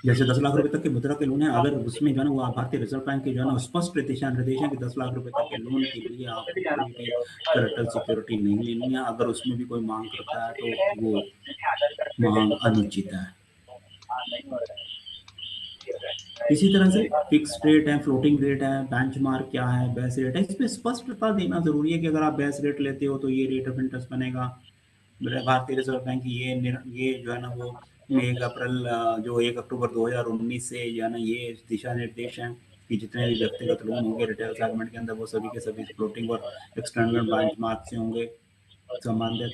जैसे 10 लाख रुपए तक के मुद्रा के लोन है, अगर उसमें जो है ना वो भारतीय रिजर्व बैंक के जो है ना स्पष्ट दिशा निर्देश है कि 10 लाख रुपए तक के लोन के लिए आपको कोई भी कोलैटरल सिक्योरिटी नहीं लेनी है। अगर उसमें भी कोई मांग करता है तो वो मांग अनुचित है। इसी तरह से फिक्स रेट है, फ्लोटिंग रेट है, बेंचमार्क क्या है, बेस रेट है, इस पे स्पष्टता देना जरूरी है कि अगर आप बेस रेट लेते हो तो ये रेट ऑफ इंटरेस्ट बनेगा। भारतीय रिजर्व बैंक की ये जो है ना वो 1 अक्टूबर 2019 से जो है ना ये दिशा निर्देश हैं कि जितने भी व्यक्तिगत लोन होंगे रिटेल सेगमेंट के अंदर वो सभी के सभी फ्लोटिंग और एक्सटर्नल बेंचमार्क से होंगे संबंधित।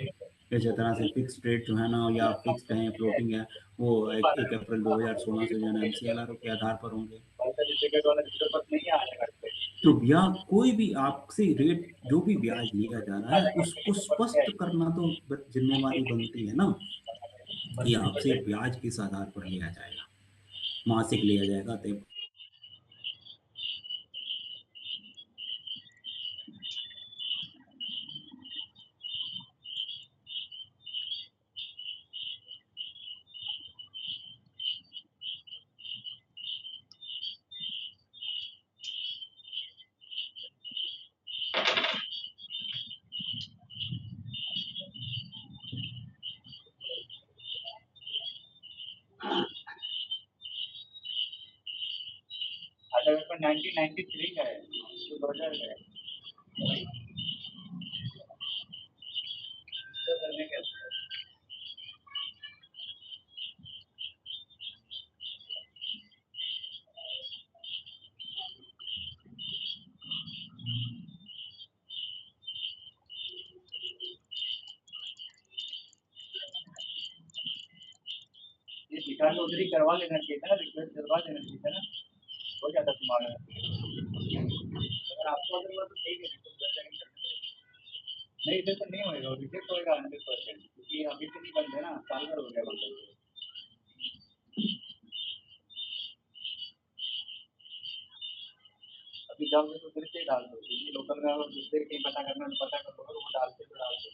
इसी तरह से फिक्स रेट जो है ना या फिक्स है फ्लोटिंग है वो 1 अप्रैल 2016 से जो है ना MCLR के आधार पर होंगे। तो ब्याज कोई भी आपसे रेट जो भी ब्याज लिया जा रहा है उसको स्पष्ट करना तो जिम्मेवारी बनती है ना, कि आपसे ब्याज किस आधार पर लिया जाएगा, मासिक लिया जाएगा तो अच्छा इसमें 1993 का है, 2000 का है, इसको करने के ये शिकार चौधरी करवा लेना चाहिए था, रिक्वेस्ट करवा देना चाहिए था ना, हो जाता तुम्हारा। अगर आपको अगर तो ठीक है, तो घर जाके करना पड़ेगा। नहीं इधर तो नहीं होएगा, रिजेक्ट होएगा 100%, क्योंकि अभी तो नहीं बंद है ना, साल भर हो गया बंद है। अभी जाओगे तो फिर से डाल दो, क्योंकि लोकल में अगर दूसरे कहीं पता करना है तो पता कर लो, वो डालते तो डाल दो।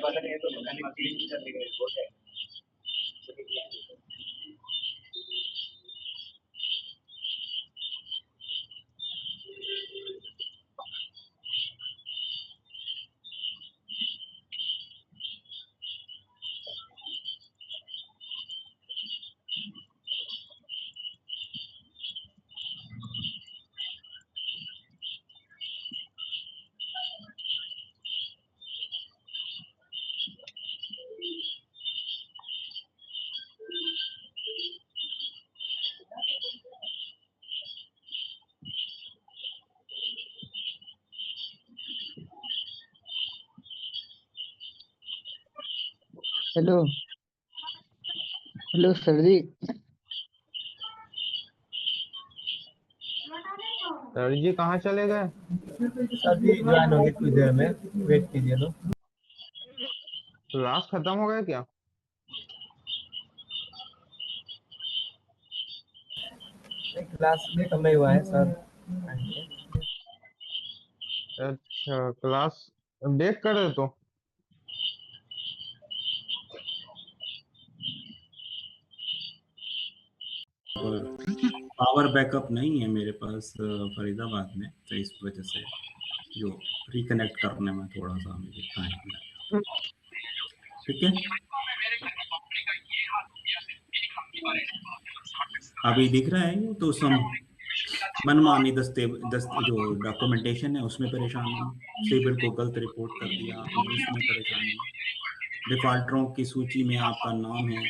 पता नहीं है तो मैकेनिक चेंज कर देगा, हो जाएगा। हेलो हेलो सर जी। सर जी कहाँ चले गए? सर भी ज्वाइन होंगे कुछ देर में, वेट कीजिए लो। क्लास खत्म हो गया क्या? क्लास में कम नहीं हुआ है सर। अच्छा क्लास देख कर दे तो। पावर बैकअप नहीं है मेरे पास फरीदाबाद में, तो इस वजह से जो रिकनेक्ट करने में थोड़ा सा मुझे टाइम लगा। ठीक है, अभी दिख रहा है ये तो सम मनमानी जो डॉक्यूमेंटेशन है उसमें परेशानी, सिविल को गलत रिपोर्ट कर दिया आपने उसमें परेशानी, डिफॉल्टरों की सूची में आपका नाम है,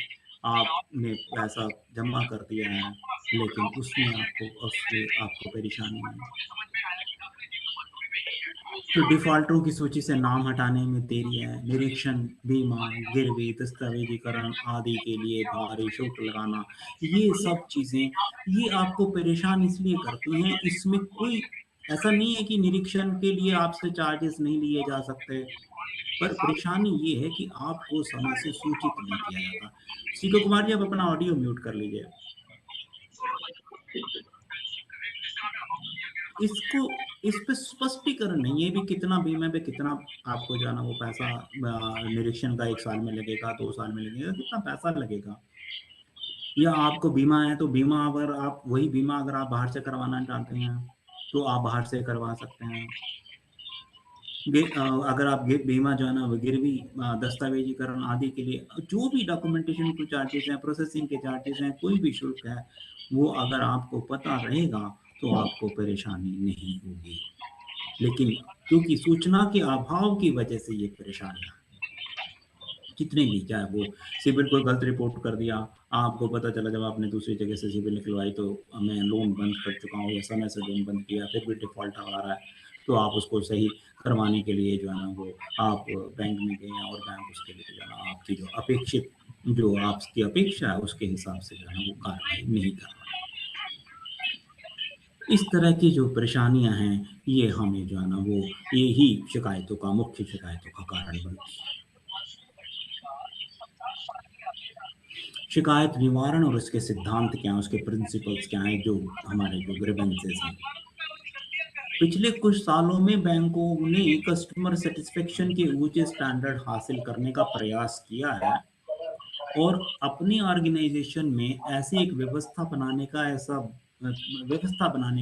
आपने पैसा जमा कर दिया है लेकिन उसमें आपको परेशानी है, तो डिफॉल्टरों की सूची से नाम हटाने में देरी है, निरीक्षण, बीमा, गिरवी, दस्तावेजीकरण आदि के लिए भारी शुल्क लगाना, ये सब चीजें ये आपको परेशान इसलिए करती हैं। इसमें कोई ऐसा नहीं है कि निरीक्षण के लिए आपसे चार्जेस नहीं लिए जा सकते, पर परेशानी ये है कि आपको समय से सूचित नहीं किया जाता। सीको कुमार जी आप अपना ऑडियो म्यूट कर लीजिए। इसको इस पे स्पष्टीकरण नहीं है भी कितना बीमा पे कितना आपको जो है ना वो पैसा निरीक्षण का 1 साल में लगेगा, 2 साल में लगेगा, कितना पैसा लगेगा, या आपको बीमा है तो बीमा अगर आप वही बीमा अगर आप बाहर से करवाना चाहते हैं तो आप बाहर से करवा सकते हैं। अगर आप बीमा जो है ना गिरवी, दस्तावेजीकरण आदि के लिए जो भी डॉक्यूमेंटेशन के चार्जेस हैं, प्रोसेसिंग के चार्जेस हैं, कोई भी शुल्क है, वो अगर आपको पता रहेगा तो आपको परेशानी नहीं होगी। लेकिन क्योंकि सूचना के अभाव की वजह से ये परेशानियां कितने भी, चाहे वो सिविल को गलत रिपोर्ट कर दिया, आपको पता चला जब आपने दूसरी जगह से सिविल निकलवाई तो मैं लोन बंद कर चुका हूँ या समय से लोन बंद किया, फिर भी डिफॉल्ट आ रहा है, तो आप उसको सही करवाने के लिए जो है ना वो आप बैंक में गए और बैंक उसके लिए जो है ना आपकी जो अपेक्षित जो आपकी अपेक्षा है उसके हिसाब से जो है ना वो कार्रवाई नहीं कर रहा है। इस तरह की जो परेशानियां हैं ये हमें जो है ना वो यही शिकायतों का मुख्य शिकायतों का कारण बनती है। शिकायत निवारण और उसके सिद्धांत क्या हैं, उसके प्रिंसिपल्स क्या हैं, जो हमारे जो ग्रीवेंसेस हैं। पिछले कुछ सालों में बैंकों ने कस्टमर सेटिस्फेक्शन के ऊंचे स्टैंडर्ड हासिल करने का प्रयास किया है और अपनी ऑर्गेनाइजेशन में ऐसी एक व्यवस्था बनाने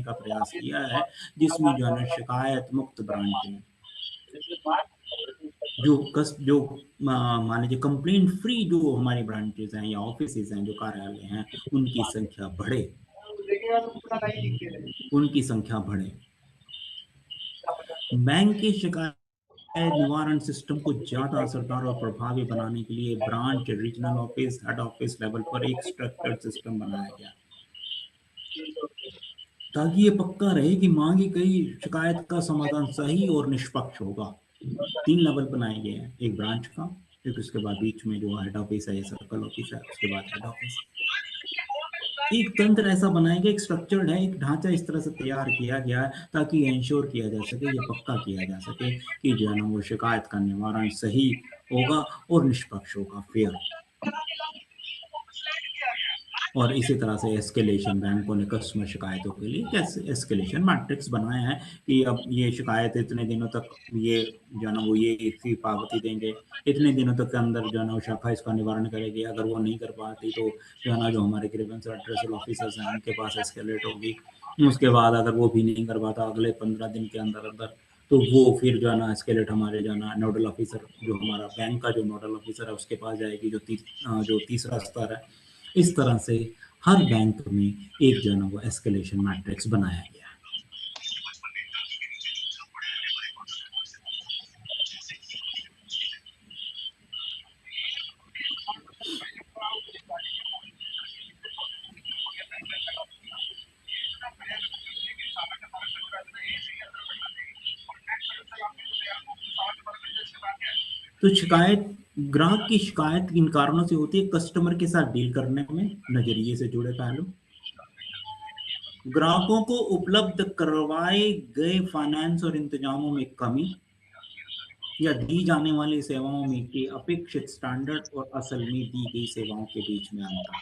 का प्रयास किया है जिसमें जो है ना शिकायत मुक्त ब्रांचें जो मान लीजिए कंप्लेंट फ्री जो हमारे ब्रांचेस हैं या ऑफिसेज हैं, जो कार्यालय हैं, उनकी संख्या बढ़े। बैंक के शिकायत निवारण सिस्टम को ज्यादा असरदार और प्रभावी बनाने के लिए branch, regional office, head office level पर एक स्ट्रक्चर्ड सिस्टम बनाया गया ताकि ये पक्का रहे कि मांगी गई शिकायत का समाधान सही और निष्पक्ष होगा। 3 लेवल बनाए गए हैं, एक ब्रांच का, फिर उसके बाद बीच में जो हेड ऑफिस है या सर्कल ऑफिस है, उसके बाद हेड ऑफिस। एक तंत्र ऐसा बनाया गया, एक स्ट्रक्चर्ड है, एक ढांचा इस तरह से तैयार किया गया है ताकि इंश्योर किया जा सके, ये पक्का किया जा सके कि जो है ना वो शिकायत का निवारण सही होगा और निष्पक्ष होगा, फेयर। और इसी तरह से एस्केलेशन, बैंकों ने कस्टमर शिकायतों के लिए एस्केलेशन मैट्रिक्स बनाया है कि अब ये शिकायत इतने दिनों तक ये जो है ना वो ये इसकी पावती देंगे, इतने दिनों तक के अंदर जो है ना वो शाखा इसका निवारण करेगी। अगर वो नहीं कर पाती तो जो है ना जो हमारे ग्रीवेंस एड्रेसल ऑफिसर्स हैं उनके पास एस्केलेट होगी। उसके बाद अगर वो भी नहीं कर पाता अगले 15 दिन के अंदर अंदर, तो वो फिर जो है ना एस्केलेट हमारे जो है ना नोडल ऑफिसर, जो हमारा बैंक का जो नोडल ऑफिसर है उसके पास जाएगी, जो तीसरा स्तर है। इस तरह से हर बैंक में एक जो है ना वो एस्केलेशन मैट्रिक्स बनाया गया है। तो ग्राहक की शिकायत इन कारणों से होती है: कस्टमर के साथ डील करने में नजरिए से जुड़े पहलू, ग्राहकों को उपलब्ध करवाए गए फाइनेंस और इंतजामों में कमी, या दी जाने वाली सेवाओं में के अपेक्षित स्टैंडर्ड और असल में दी गई सेवाओं के बीच में अंतर।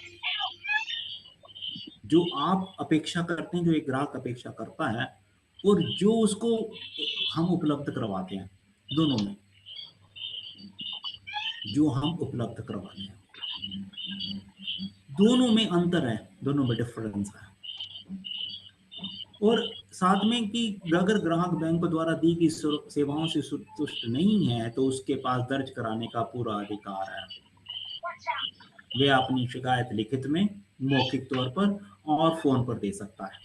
जो आप अपेक्षा करते हैं, जो एक ग्राहक अपेक्षा करता है और जो उसको हम उपलब्ध करवाते हैं, दोनों में जो हम उपलब्ध करवाते हैं, दोनों में अंतर है, दोनों में डिफरेंस है। और साथ में कि अगर ग्राहक बैंक द्वारा दी गई सेवाओं से संतुष्ट नहीं है तो उसके पास दर्ज कराने का पूरा अधिकार है। वे अपनी शिकायत लिखित में, मौखिक तौर पर और फोन पर दे सकता है,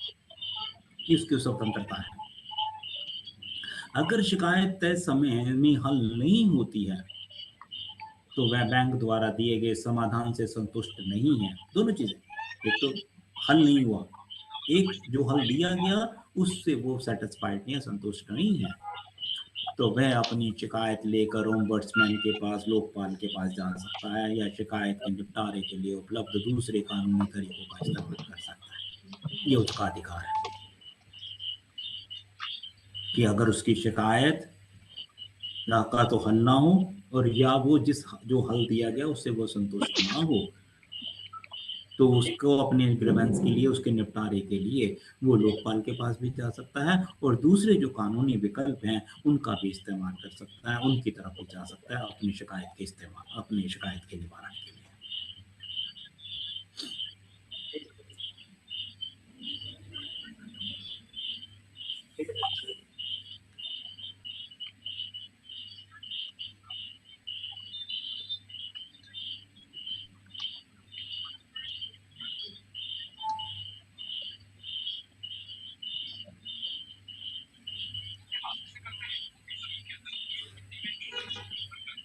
इसकी स्वतंत्रता है। अगर शिकायत तय समय में हल नहीं होती है तो वह बैंक द्वारा दिए गए समाधान से संतुष्ट नहीं है। दोनों चीजें, एक तो हल नहीं हुआ, एक जो हल दिया गया उससे वो सेटिस्फाइड नहीं है, संतुष्ट नहीं है, तो वह अपनी शिकायत लेकर ओम्बड्समैन के पास, लोकपाल के पास जा सकता है या शिकायत के निपटारे के लिए उपलब्ध दूसरे कानूनी तरीकों का इस्तेमाल कर सकता है। ये उसका अधिकार है कि अगर उसकी शिकायत का तो हल ना हो और या वो जो हल दिया गया उससे वो संतुष्ट ना हो, तो उसको अपने ग्रीवेंस के लिए, उसके निपटारे के लिए वो लोकपाल के पास भी जा सकता है और दूसरे जो कानूनी विकल्प हैं उनका भी इस्तेमाल कर सकता है, उनकी तरफ भी जा सकता है अपनी शिकायत के निवारण के लिए।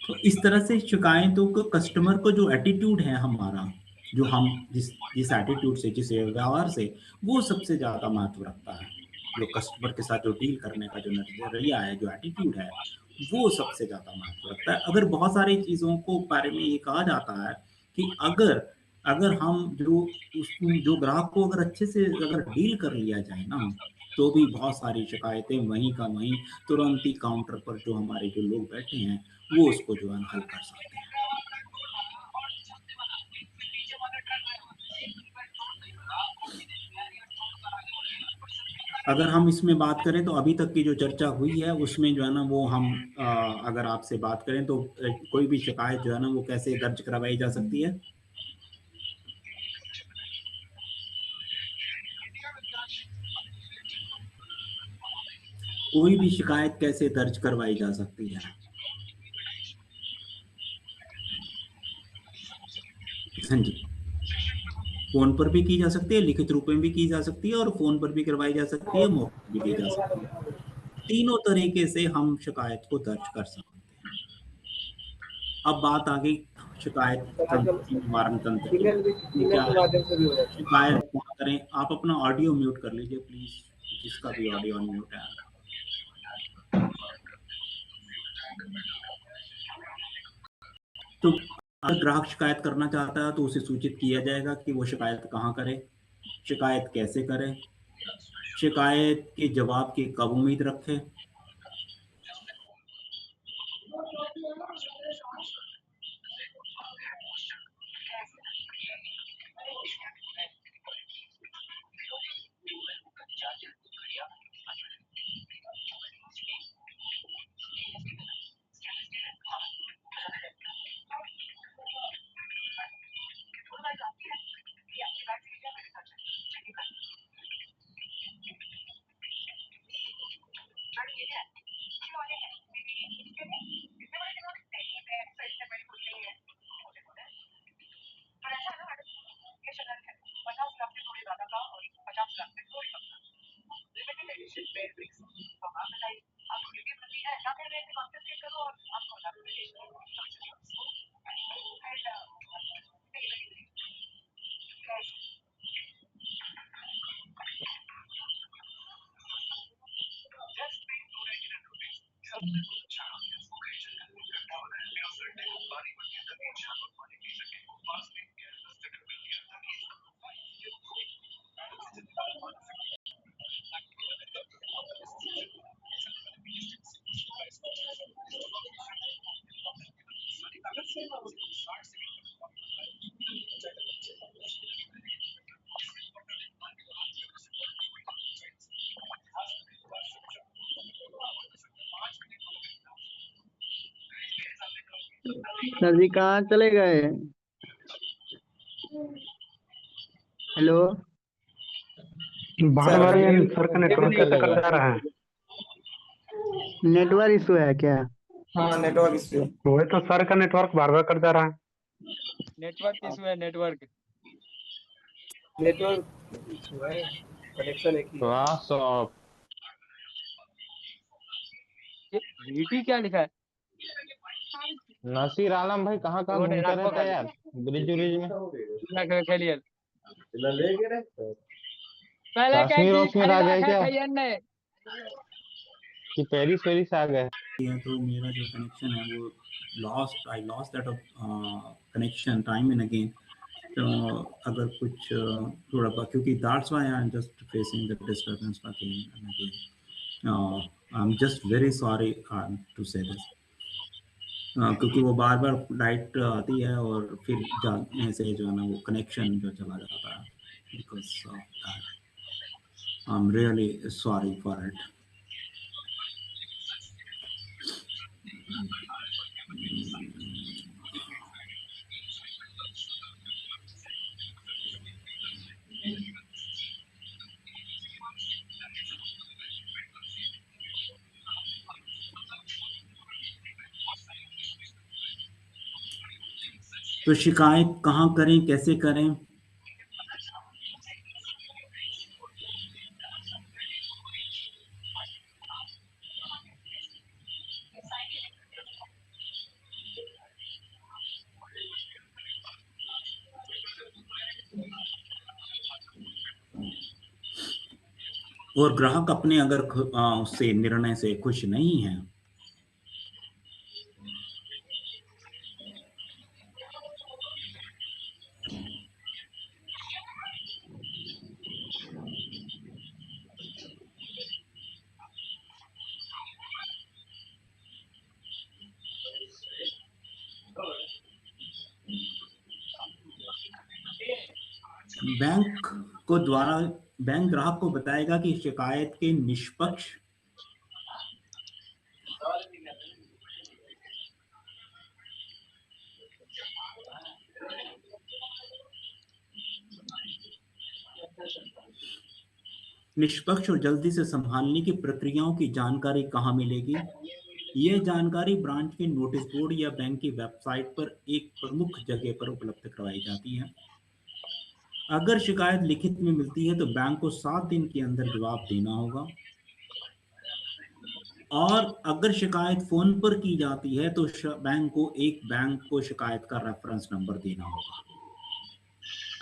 तो इस तरह से शिकायतों को, कस्टमर को जो एटीट्यूड है हमारा, जो हम जिस एटीट्यूड से, जिस व्यवहार से, वो सबसे ज्यादा महत्व रखता है। जो कस्टमर के साथ जो डील करने का जो नजरिया है, जो एटीट्यूड है, वो सबसे ज्यादा महत्व रखता है। अगर बहुत सारी चीजों को बारे में ये कहा जाता है कि अगर अगर हम जो ग्राहक को अगर अच्छे से अगर डील कर लिया जाए ना, तो भी बहुत सारी शिकायतें वहीं का वहीं तुरंत ही काउंटर पर जो हमारे जो लोग बैठे हैं वो उसको जो है हल कर सकते हैं। अगर हम इसमें बात करें तो अभी तक की जो चर्चा हुई है उसमें जो है ना वो हम अगर आपसे बात करें तो कोई भी शिकायत जो है ना वो कैसे दर्ज करवाई जा सकती है? कोई भी शिकायत कैसे दर्ज करवाई जा सकती है? हाँ जी, फोन पर भी की जा सकती है, लिखित रूप में भी की जा सकती है और फोन पर भी करवाई जा सकती है, मौके पर भी की जा सकती है। तीनों तरीके से हम शिकायत को दर्ज कर सकते हैं। अब बात आ गई शिकायत तंत्र, निवारण तंत्र की। तो क्या ईमेल के माध्यम से भी हो जाता है। शिकायत कहाँ करें? आप अपना ऑडियो म्यूट कर लीजिए प्लीज, जिसका भी ऑडियो ऑन म्यूट है। तो अगर ग्राहक शिकायत करना चाहता है तो उसे सूचित किया जाएगा कि वो शिकायत कहाँ करे, शिकायत कैसे करे, शिकायत के जवाब की कब उम्मीद रखें, सर जी कहाँ चले गए? हेलो बार बार ये सर का नेटवर्क कैसे कट जा रहा है? नेटवर्क इशू है क्या? हाँ, नेटवर्क इश्यू। वही तो सर का नेटवर्क बार बार कट जा रहा है। नेटवर्क इशू है, नेटवर्क। नेटवर्क इश्यू है, कनेक्शन एक ही है। वाह सॉफ्ट। ये VT क्या लिखा है? नसीर आलम भाई कहाँ कहाँ रोड घूमते राखो रहते हैं खाली यार, ब्रिज उरिज में। खेलिए। पहले कह कश्मीर कि वश्मीर आ खरीदा गए है क्या खैयन ने। कि पेरिस वेरिस आ गए? तो मेरा जो कनेक्शन है वो I lost that connection time and again. तो अगर कुछ थोड़ा क्योंकि that's why I am just facing the disturbance again and again. I am just very sorry to say this, क्योंकि वो बार बार लाइट आती है और फिर जाने से जो है ना वो कनेक्शन जो चला जाता है, because of that I am really sorry for it. तो शिकायत कहाँ करें, कैसे करें? और ग्राहक अपने अगर उससे निर्णय से खुश नहीं है बैंक ग्राहक को बताएगा कि शिकायत के निष्पक्ष और जल्दी से संभालने की प्रक्रियाओं की जानकारी कहाँ मिलेगी। यह जानकारी ब्रांच के नोटिस बोर्ड या बैंक की वेबसाइट पर एक प्रमुख जगह पर उपलब्ध करवाई जाती है। अगर शिकायत लिखित में मिलती है तो बैंक को 7 दिन के अंदर जवाब देना होगा, और अगर शिकायत फोन पर की जाती है तो बैंक को शिकायत का रेफरेंस नंबर देना होगा।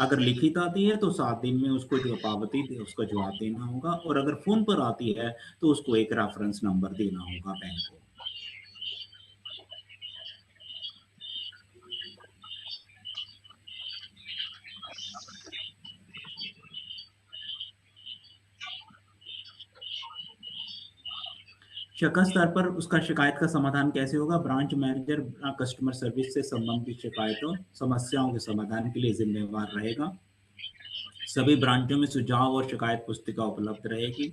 अगर लिखित आती है तो 7 दिन में उसको जो पावती दे उसका जवाब देना होगा, और अगर फोन पर आती है तो उसको एक रेफरेंस नंबर देना होगा बैंक को। शाखा स्तर पर उसका शिकायत का समाधान कैसे होगा। ब्रांच मैनेजर कस्टमर सर्विस से संबंधित शिकायतों समस्याओं के समाधान के लिए जिम्मेवार रहेगा। सभी ब्रांचों में सुझाव और शिकायत पुस्तिका उपलब्ध रहेगी।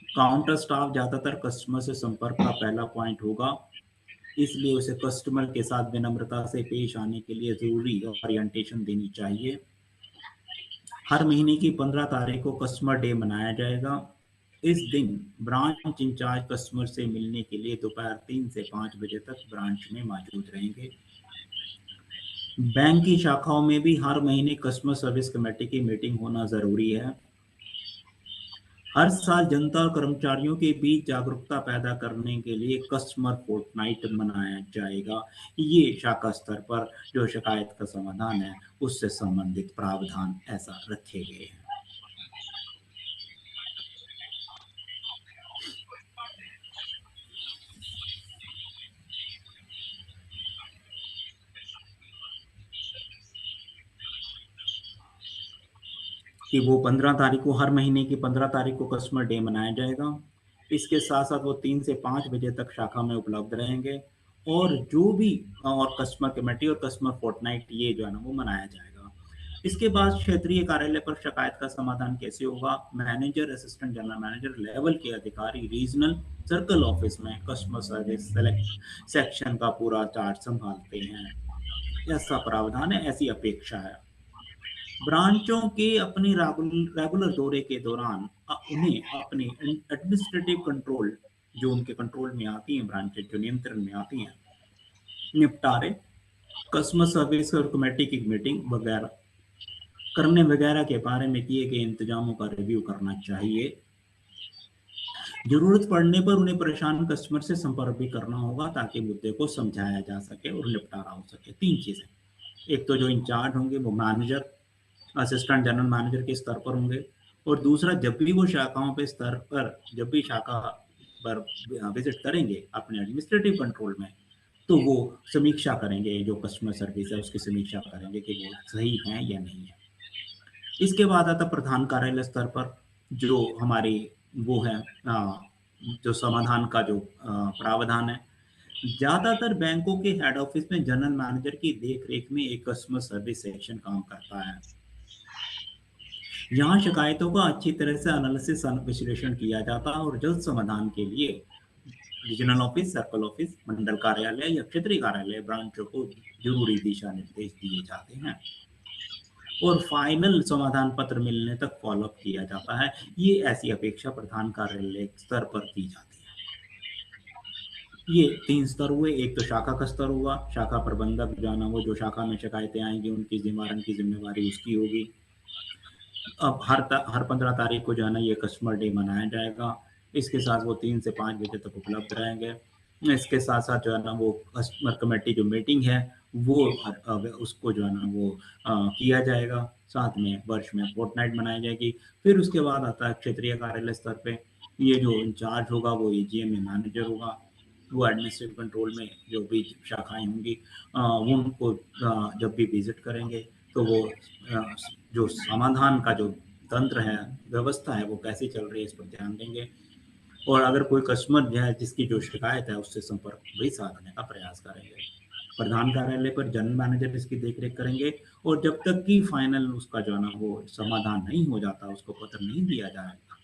काउंटर स्टाफ ज्यादातर कस्टमर से संपर्क का पहला पॉइंट होगा, इसलिए उसे कस्टमर के साथ विनम्रता से पेश आने के लिए जरूरी ओरिएंटेशन देनी चाहिए। हर महीने की 15 तारीख को कस्टमर डे मनाया जाएगा। इस दिन ब्रांच इंचार्ज कस्टमर से मिलने के लिए दोपहर 3 से 5 बजे तक ब्रांच में मौजूद रहेंगे। बैंक की शाखाओं में भी हर महीने कस्टमर सर्विस कमेटी की मीटिंग होना जरूरी है। हर साल जनता और कर्मचारियों के बीच जागरूकता पैदा करने के लिए कस्टमर फोर्टनाइट मनाया जाएगा। ये शाखा स्तर पर जो शिकायत का समाधान है उससे संबंधित प्रावधान ऐसा रखे गए हैं। कि वो 15 तारीख को, हर महीने की 15 तारीख को कस्टमर डे मनाया जाएगा। इसके साथ साथ वो 3 से 5 बजे तक शाखा में उपलब्ध रहेंगे, और जो भी और कस्टमर कमेटी और कस्टमर फोर्टनाइट ये जो है ना वो मनाया जाएगा। इसके बाद क्षेत्रीय कार्यालय पर शिकायत का समाधान कैसे होगा। Manager, assistant general manager level के अधिकारी रीजनल सर्कल ऑफिस में कस्टमर सर्विस सेक्शन का पूरा चार्ज संभालते हैं। ऐसा प्रावधान है, ऐसी अपेक्षा है। ब्रांचों के अपने रेगुलर दौरे के दौरान उन्हें अपने एडमिनिस्ट्रेटिव कंट्रोल जो उनके कंट्रोल में आती हैं, ब्रांचें जो नियंत्रण में आती हैं, निपटारे, कस्टमर सर्विस और कमेटी की मीटिंग वगैरह करने वगैरह के बारे में किए गए इंतजामों का रिव्यू करना चाहिए। जरूरत पड़ने पर उन्हें परेशान कस्टमर से संपर्क भी करना होगा ताकि मुद्दे को समझाया जा सके और निपटारा हो सके। 3 चीजें, एक तो जो इंचार्ज होंगे वो मैनेजर, असिस्टेंट जनरल मैनेजर के स्तर पर होंगे, और दूसरा जब भी वो शाखाओं पे स्तर पर जब भी शाखा पर विजिट करेंगे अपने एडमिनिस्ट्रेटिव कंट्रोल में, तो वो समीक्षा करेंगे, जो कस्टमर सर्विस है उसकी समीक्षा करेंगे कि वो सही है या नहीं है। इसके बाद आता प्रधान कार्यालय स्तर पर जो हमारी वो है जो समाधान का जो प्रावधान है। ज्यादातर बैंकों के हेड ऑफिस में जनरल मैनेजर की देखरेख में एक कस्टमर सर्विस सेक्शन काम करता है। यहाँ शिकायतों का अच्छी तरह से एनालिसिस विश्लेषण किया जाता है और जल्द समाधान के लिए रीजनल ऑफिस, सर्कल ऑफिस, मंडल कार्यालय या क्षेत्रीय कार्यालय ब्रांचों को जरूरी दिशा निर्देश दिए जाते हैं और फाइनल समाधान पत्र मिलने तक फॉलोअप किया जाता है। ये ऐसी अपेक्षा प्रधान कार्यालय स्तर पर की जाती है। ये 3 स्तर हुए। एक तो शाखा का स्तर हुआ, शाखा प्रबंधक जाना, वो जो शाखा में शिकायतें आएंगी उनकी जिम्मेवारी उसकी होगी। अब हर 15 तारीख को जो है ना ये कस्टमर डे मनाया जाएगा। इसके साथ वो 3 से 5 बजे तक उपलब्ध रहेंगे। इसके साथ साथ जो है ना वो कस्टमर कमेटी जो मीटिंग है वो उसको जो है ना वो किया जाएगा। साथ में वर्ष में फोर्टनाइट मनाई जाएगी। फिर उसके बाद आता है क्षेत्रीय कार्यालय स्तर पे, ये जो इंचार्ज होगा वो एजीएम में मैनेजर होगा। वो एडमिनिस्ट्रेटिव कंट्रोल में जो भी शाखाएं होंगी वो उनको जब भी विजिट करेंगे तो वो जो समाधान का जो तंत्र है, व्यवस्था है, वो कैसे चल रही है इस पर ध्यान देंगे। और अगर कोई कस्टमर जो है जिसकी जो शिकायत है उससे संपर्क भी साधने का प्रयास करेंगे। प्रधान कार्यालय पर जनरल मैनेजर इसकी देखरेख करेंगे, और जब तक कि फाइनल उसका जो है ना वो समाधान नहीं हो जाता, उसको पत्र नहीं दिया जाएगा,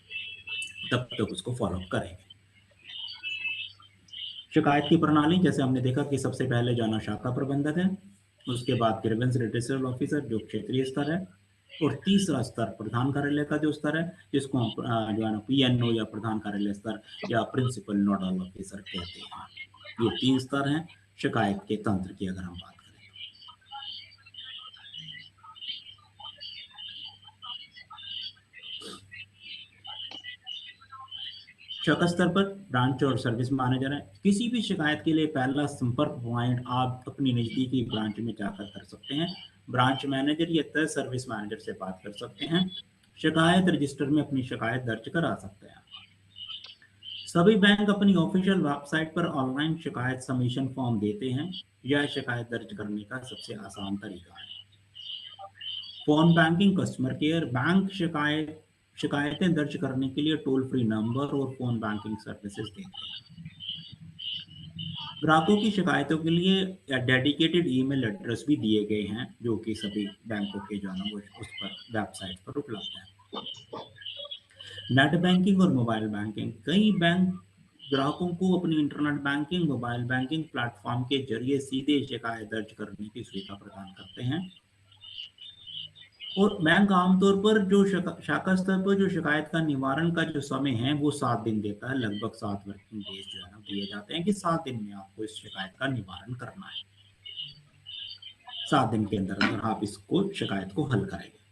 तब तक उसको फॉलोअप करेंगे। शिकायत की प्रणाली जैसे हमने देखा कि सबसे पहले जो है ना शाखा प्रबंधक है, उसके बाद ग्रीवेंस रिड्रेसल ऑफिसर जो क्षेत्रीय स्तर है, और तीसरा स्तर प्रधान कार्यालय का जो स्तर है, जिसको हम जो है ना PNO या प्रधान कार्यालय स्तर या प्रिंसिपल नोडल ऑफिसर कहते हैं। ये 3 स्तर हैं शिकायत के तंत्र की अगर हम बात करें। शाखा स्तर पर ब्रांच और सर्विस मैनेजर है। किसी भी शिकायत के लिए पहला संपर्क पॉइंट आप अपनी नजदीकी ब्रांच में जाकर कर सकते हैं। ब्रांच मैनेजर या तय सर्विस मैनेजर से बात कर सकते हैं। शिकायत रजिस्टर में अपनी शिकायत दर्ज करा सकते हैं। सभी बैंक अपनी ऑफिशियल वेबसाइट पर ऑनलाइन शिकायत सबमिशन फॉर्म देते हैं। यह शिकायत दर्ज करने का सबसे आसान तरीका है। Phone banking customer care bank शिकायतें दर्ज करने के लिए टोल फ्री नंबर और फोन बैंकिंग सर्विसेज देते हैं। ग्राहकों की शिकायतों के लिए डेडिकेटेड ईमेल एड्रेस भी दिए गए हैं, जो कि सभी बैंकों के जो है ना वो उस पर वेबसाइट पर उपलब्ध है। नेट बैंकिंग और मोबाइल बैंकिंग, कई बैंक ग्राहकों को अपनी internet banking mobile banking platform के जरिए सीधे शिकायत दर्ज करने की सुविधा प्रदान करते हैं। और बैंक आमतौर पर जो शाखा स्तर पर जो शिकायत का निवारण का जो समय है वो 7 दिन देता है। लगभग 7 वर्किंग डेज जो है ना दिए जाते हैं कि 7 दिन में आपको इस शिकायत का निवारण करना है। 7 दिन के अंदर अंदर आप इसको शिकायत को हल करेंगे।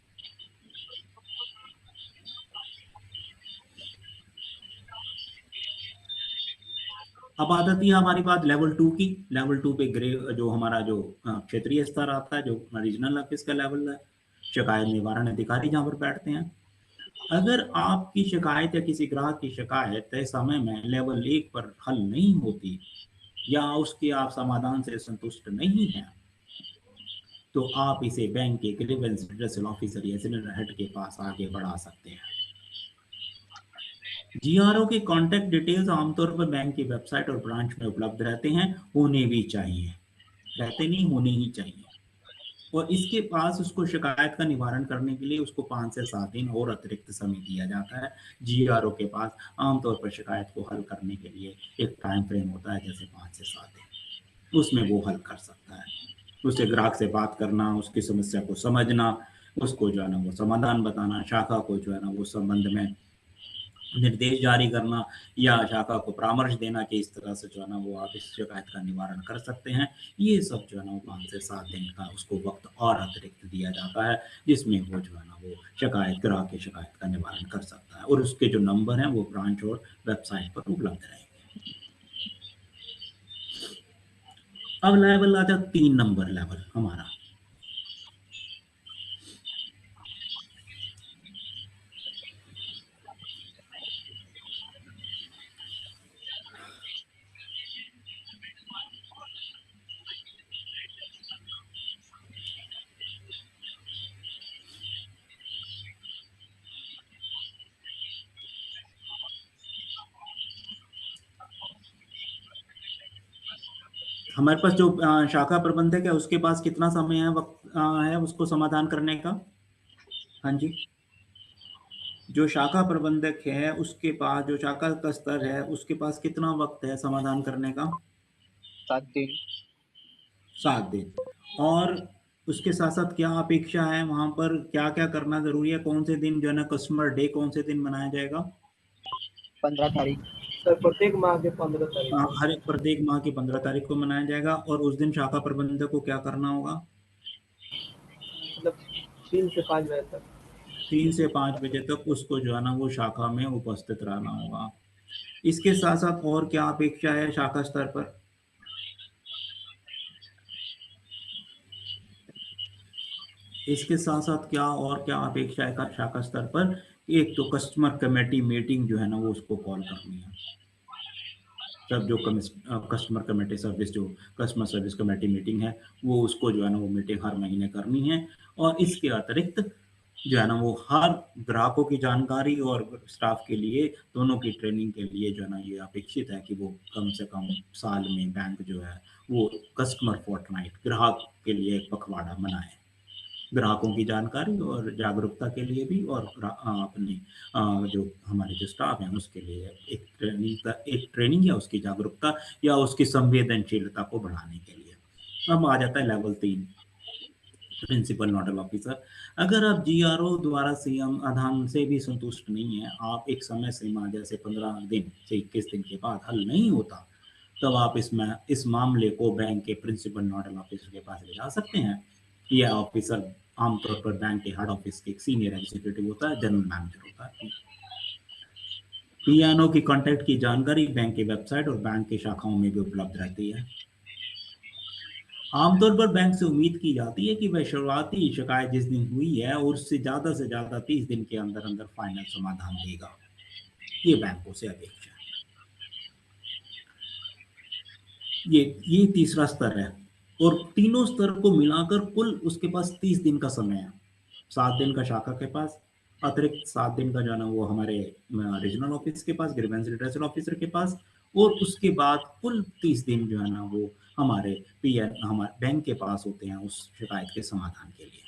अब आ जाती है हमारी बात लेवल 2 की। लेवल 2 पे जो हमारा जो क्षेत्रीय स्तर आता है, जो रीजनल ऑफिस का लेवल है, शिकायत निवारण अधिकारी जहाँ पर बैठते हैं। अगर आपकी शिकायत या किसी ग्राहक की शिकायत तय समय में लेवल 1 पर हल नहीं होती या उसके आप समाधान से संतुष्ट नहीं हैं, तो आप इसे बैंक के ग्रीवेंस रिड्रेसल ऑफिसर या सीनियर हेड के पास आगे बढ़ा सकते हैं। GRO के कॉन्टैक्ट डिटेल्स आमतौर पर बैंक की वेबसाइट और ब्रांच में उपलब्ध रहते हैं, होने भी चाहिए, रहते नहीं होने ही चाहिए। और इसके पास उसको शिकायत का निवारण करने के लिए उसको 5 से 7 दिन और अतिरिक्त समय दिया जाता है। GRO के पास आमतौर पर शिकायत को हल करने के लिए एक टाइम फ्रेम होता है, जैसे 5 से 7 दिन, उसमें वो हल कर सकता है। उससे ग्राहक से बात करना, उसकी समस्या को समझना, उसको जो है ना वो समाधान बताना, शाखा को जो है ना वो संबंध में निर्देश जारी करना या शाखा को परामर्श देना कि इस तरह से जो है ना वो आप इस शिकायत का निवारण कर सकते हैं। ये सब जो है ना वो 5 से 7 दिन का उसको वक्त और अतिरिक्त दिया जाता है, जिसमें वो जो है ना वो ग्राहक की शिकायत का निवारण कर सकता है। और उसके जो नंबर हैं वो ब्रांच और वेबसाइट पर उपलब्ध रहेंगे। अब लेवल आता है 3 नंबर लेवल हमारा। हमारे पास जो शाखा प्रबंधक है उसके पास कितना समय है वक्त है उसको समाधान करने का? हाँ जी, जो शाखा प्रबंधक है उसके पास, जो शाखा का स्तर है उसके पास कितना वक्त है समाधान करने का? 7 दिन। 7 दिन। और उसके साथ साथ क्या अपेक्षा है वहां पर, क्या क्या करना जरूरी है? कौन से दिन जो है ना कस्टमर डे कौन से दिन मनाया जाएगा? 15 तारीख। सर प्रत्येक माह के 15 तारीख को। हर प्रत्येक माह की 15 तारीख को मनाया जाएगा। और उस दिन शाखा प्रबंधक को क्या करना होगा? मतलब 3 से 5 बजे तक। 3 से 5 बजे तक उसको जो है ना वो शाखा में उपस्थित रहना होगा। इसके साथ साथ और क्या अपेक्षा है शाखा स्तर पर? इसके साथ साथ क्या और क्या अपेक्षा है शाखा स्तर पर? एक तो कस्टमर कमेटी मीटिंग जो है ना वो उसको कॉल करनी है। सब जो कस्टमर कमेटी सर्विस, जो कस्टमर सर्विस कमेटी मीटिंग है वो उसको जो है ना वो मीटिंग हर महीने करनी है। और इसके अतिरिक्त जो है ना वो हर ग्राहकों की जानकारी और स्टाफ के लिए दोनों की ट्रेनिंग के लिए जो है ना ये अपेक्षित है कि वो कम से कम साल में बैंक जो है वो कस्टमर फोर्टनाइट ग्राहक के लिए एक पखवाड़ा बनाए, ग्राहकों की जानकारी और जागरूकता के लिए भी, और अपने जो हमारे जो स्टाफ हैं उसके लिए एक ट्रेनिंग या उसकी जागरूकता या उसकी संवेदनशीलता को बढ़ाने के लिए। अब आ जाता है लेवल 3, प्रिंसिपल नोडल ऑफिसर। अगर आप जीआरओ द्वारा सीएम आधान से भी संतुष्ट नहीं है, आप एक समय सीमा जैसे 15 दिन से 21 दिन के बाद हल नहीं होता, तब आप इस मामले को बैंक के प्रिंसिपल नोडल ऑफिसर के पास ले जा सकते हैं। यह ऑफिसर आमतौर पर बैंक के हेड ऑफिस के एक सीनियर एग्जीक्यूटिव होता है, जनरल मैनेजर होता है। पीएनओ की कॉन्टैक्ट की जानकारी बैंक की वेबसाइट और बैंक की शाखाओं में भी उपलब्ध रहती है। आमतौर पर बैंक से उम्मीद की जाती है कि वह शुरुआती शिकायत जिस दिन हुई है और उससे ज्यादा 30 दिन के अंदर अंदर फाइनल समाधान देगा। ये बैंकों से अपेक्षा है। ये तीसरा स्तर है, और तीनों स्तर को मिलाकर कुल उसके पास 30 दिन का समय है। 7 दिन का शाखा के पास, अतिरिक्त 7 दिन का जो है ना वो हमारे रीजनल ऑफिस के पास, ग्रीवेंस रिड्रेसल ऑफिसर के पास, और उसके बाद कुल 30 दिन जो है ना वो हमारे बैंक के पास होते हैं उस शिकायत के समाधान के लिए।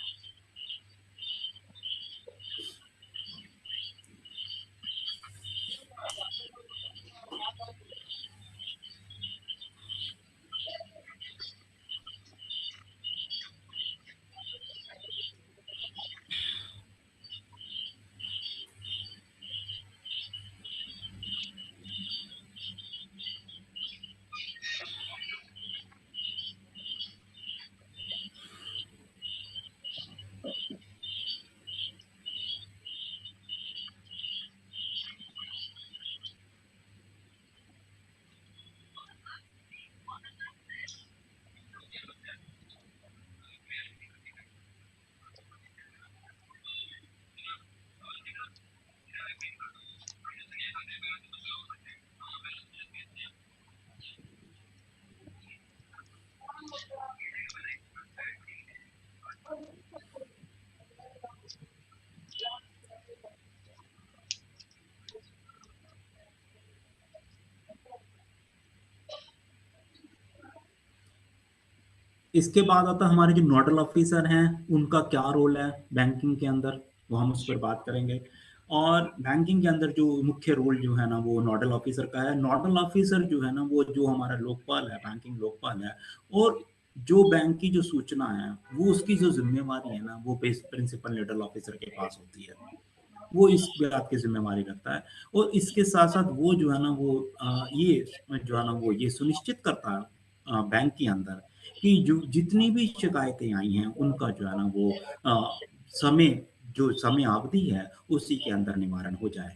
इसके बाद आता हमारे जो नोडल ऑफिसर हैं उनका क्या रोल है बैंकिंग के अंदर, वो हम उस पर बात करेंगे। और बैंकिंग के अंदर जो मुख्य रोल जो है ना वो नोडल ऑफिसर का है। नोडल ऑफिसर जो है ना वो जो हमारा लोकपाल है, बैंकिंग लोकपाल है, और जो बैंक की जो सूचना है वो उसकी जो जिम्मेवारी है ना वो प्रिंसिपल नोडल ऑफिसर के पास होती है। वो इस बात की जिम्मेवारी रखता है, और इसके साथ साथ वो जो है ना वो ये जो है ना वो ये सुनिश्चित करता है बैंक के अंदर कि जो जितनी भी शिकायतें आई हैं उनका जो है ना वो समय अवधि है उसी के अंदर निवारण हो जाए।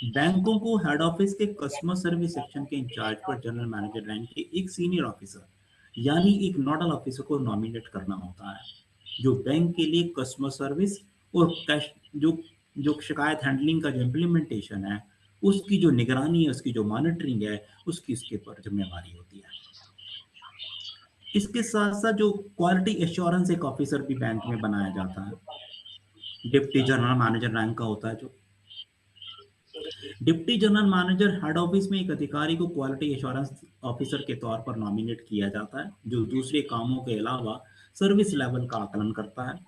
बैंकों को हेड ऑफिस के कस्टमर सर्विस सेक्शन के इंचार्ज पर जनरल मैनेजर रैंक के एक सीनियर ऑफिसर यानी एक नोडल ऑफिसर को नॉमिनेट करना होता है, जो बैंक के लिए कस्टमर सर्विस और कैश जो शिकायत हैंडलिंग का जो इम्प्लीमेंटेशन है उसकी जो निगरानी है, उसकी जो मॉनिटरिंग है, उसकी उसके पर जिम्मेवारी होती है। इसके साथ साथ जो क्वालिटी एश्योरेंस एक ऑफिसर भी बैंक में बनाया जाता है, डिप्टी जनरल मैनेजर रैंक का होता है। जो deputy general manager head office में एक अधिकारी को क्वालिटी एश्योरेंस ऑफिसर के तौर पर नॉमिनेट किया जाता है, जो दूसरे कामों के अलावा सर्विस लेवल का आकलन करता है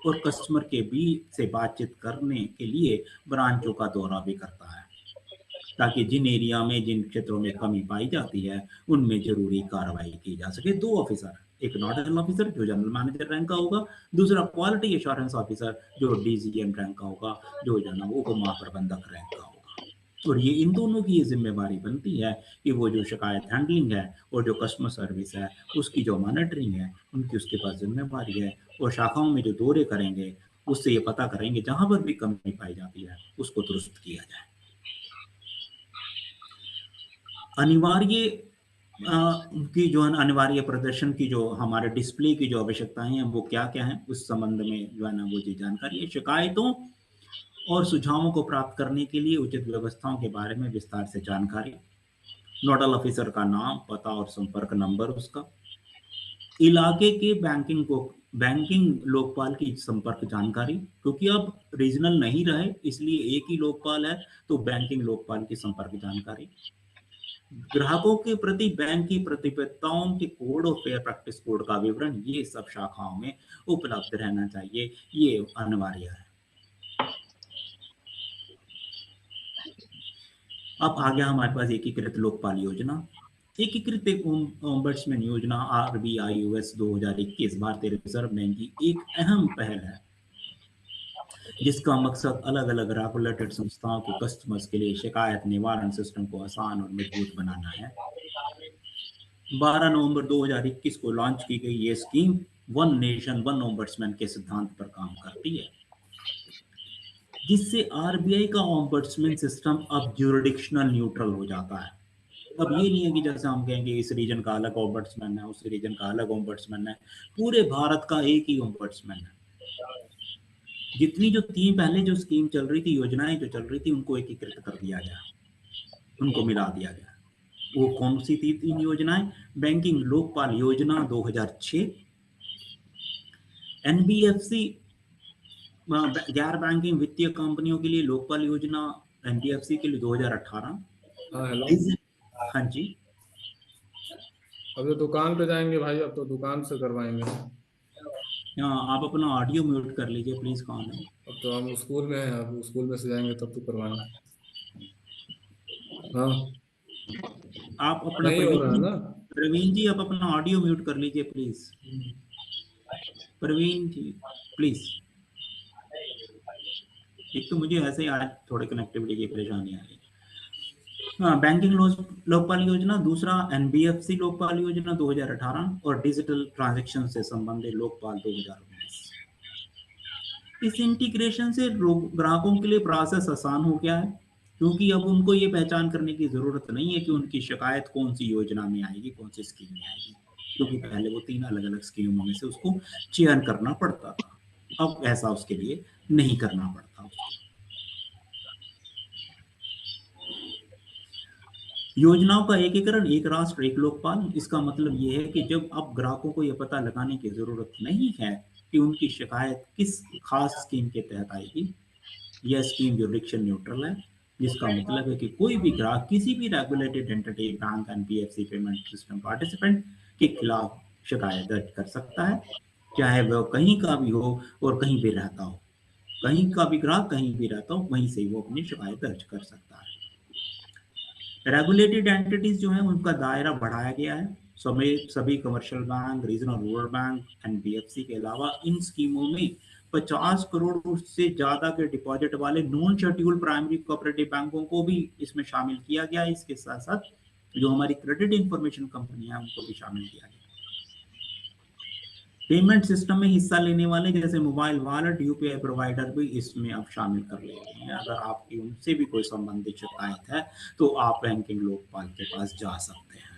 और कस्टमर के बीच से बातचीत करने के लिए ब्रांचों का दौरा भी करता है, ताकि जिन एरिया में जिन क्षेत्रों में कमी पाई जाती है उनमें जरूरी कार्रवाई की जा सके। 2 ऑफिसर, एक नोडल ऑफिसर जो जनरल मैनेजर रैंक का होगा, दूसरा क्वालिटी एश्योरेंस ऑफिसर जो डीजीएम रैंक का होगा, जो जनरल उप महाप्रबंधक रैंक का होगा। और ये इन दोनों की ये जिम्मेवारी बनती है कि वो जो शिकायत हैंडलिंग है और जो कस्टमर सर्विस है उसकी जो मॉनिटरिंग है उनकी उसके पास जिम्मेवारी है, और शाखाओं में जो दौरे करेंगे उससे ये पता करेंगे जहां पर भी कमी पाई जाती है उसको दुरुस्त किया जाए। अनिवार्य की जो है अनिवार्य प्रदर्शन की जो हमारे डिस्प्ले की जो आवश्यकताएं हैं वो क्या क्या हैं, उस संबंध में जो है ना वो जी जानकारी है। शिकायतों और सुझावों को प्राप्त करने के लिए उचित व्यवस्थाओं के बारे में विस्तार से जानकारी, नोडल ऑफिसर का नाम, पता और संपर्क नंबर, उसका इलाके के बैंकिंग को बैंकिंग लोकपाल की संपर्क जानकारी, क्योंकि अब रीजनल नहीं रहे इसलिए एक ही लोकपाल है, तो बैंकिंग लोकपाल की संपर्क जानकारी, ग्राहकों के प्रति बैंक की प्रतिबद्धताओं के कोड और फेयर प्रैक्टिस कोड का विवरण, ये सब शाखाओं में उपलब्ध रहना चाहिए, ये अनिवार्य है। अब आ गया हमारे पास एकीकृत लोकपाल योजना। एकीकृत ओम्बड्समैन योजना RBIOS 2021 भारतीय रिजर्व बैंक की एक अहम पहल है, जिसका मकसद अलग अलग रेगुलेटेड संस्थाओं के कस्टमर्स के लिए शिकायत निवारण सिस्टम को आसान और मजबूत बनाना है। 12 नवंबर 2021 को लॉन्च की गई ये scheme one nation one ombudsman के सिद्धांत पर काम करती है, जिससे RBI का ओम्बड्समैन सिस्टम अब ज्यूरिडिक्शनल न्यूट्रल हो जाता है। अब ये नहीं है कि जैसे हम कहेंगे इस रीजन का अलग ओम्बड्समैन है, उस रीजन का अलग ओम्बड्समैन है, पूरे भारत का एक ही ओम्बड्समैन है। जितनी जो पहले जो स्कीम चल रही थी, योजनाएं जो चल रही थी, उनको एकीकृत कर दिया गया, उनको मिला दिया गया। वो कौन सी थी 3 योजनाएं? बैंकिंग लोकपाल योजना 2006, NBFC गैर बैंकिंग वित्तीय कंपनियों के लिए लोकपाल योजना NBFC के लिए 2018। हाँ हेलो, हाँ जी, अब तो दुकान पे जाएंगे भाई, अब तो दुकान से करवाएंगे। आप अपना ऑडियो म्यूट कर लीजिए प्लीज। कौन है? अब तो हम स्कूल में हैं, अब स्कूल में से जाएंगे तब तो करवाएंगे। हाँ आप अपना नहीं हो रहा है ना। प्रवीण जी, आप अपना ऑडियो म्यूट कर लीजिए प्लीज। Praveen ji please. एक तो मुझे ऐसे ही आज थोड़े कनेक्टिविटी की परेशानी आ रही है। हाँ, बैंकिंग लोकपाल योजना, दूसरा NBFC लोकपाल योजना 2018 और डिजिटल ट्रांजैक्शन से संबंधित लोकपाल 2019। इस इंटीग्रेशन से ग्राहकों के लिए प्रोसेस आसान हो गया है, क्योंकि अब उनको ये पहचान करने की जरूरत नहीं है कि उनकी शिकायत कौन सी योजना में आएगी, कौन सी स्कीम में आएगी, क्योंकि पहले वो 3 अलग अलग स्कीमों में से उसको चयन करना पड़ता था। अब ऐसा उसके लिए नहीं करना पड़ता। योजनाओं का एकीकरण, एक राष्ट्र एक लोकपाल। इसका मतलब ये है कि जब अब ग्राहकों को यह पता लगाने की जरूरत नहीं है कि उनकी शिकायत किस खास स्कीम के तहत आएगी, यह स्कीम ज्यूरिडिक्शन न्यूट्रल है, जिसका मतलब है कि कोई भी ग्राहक किसी भी regulated entity, bank, NBFC payment system participant के खिलाफ शिकायत दर्ज कर सकता है, चाहे वह कहीं का भी हो और कहीं भी रहता हो। कहीं का भी ग्राहक कहीं भी रहता हो, वहीं से वो अपनी शिकायत दर्ज कर सकता है। रेगुलेटेड एंटिटीज जो है उनका दायरा बढ़ाया गया है। सभी commercial bank, regional rural bank, NBFC के अलावा इन स्कीमों में 50 करोड़ से ज्यादा के डिपॉजिट वाले नॉन शेड्यूल्ड प्राइमरी कोऑपरेटिव बैंकों को भी इसमें शामिल किया गया है। इसके साथ साथ जो हमारी क्रेडिट इंफॉर्मेशन कंपनी है उनको भी शामिल किया गया। पेमेंट सिस्टम में हिस्सा लेने वाले जैसे मोबाइल वॉलेट, UPI प्रोवाइडर भी इसमें अब शामिल कर लिए गए हैं। अगर आपकी उनसे भी कोई संबंधित शिकायत है तो आप बैंकिंग लोकपाल के पास जा सकते हैं।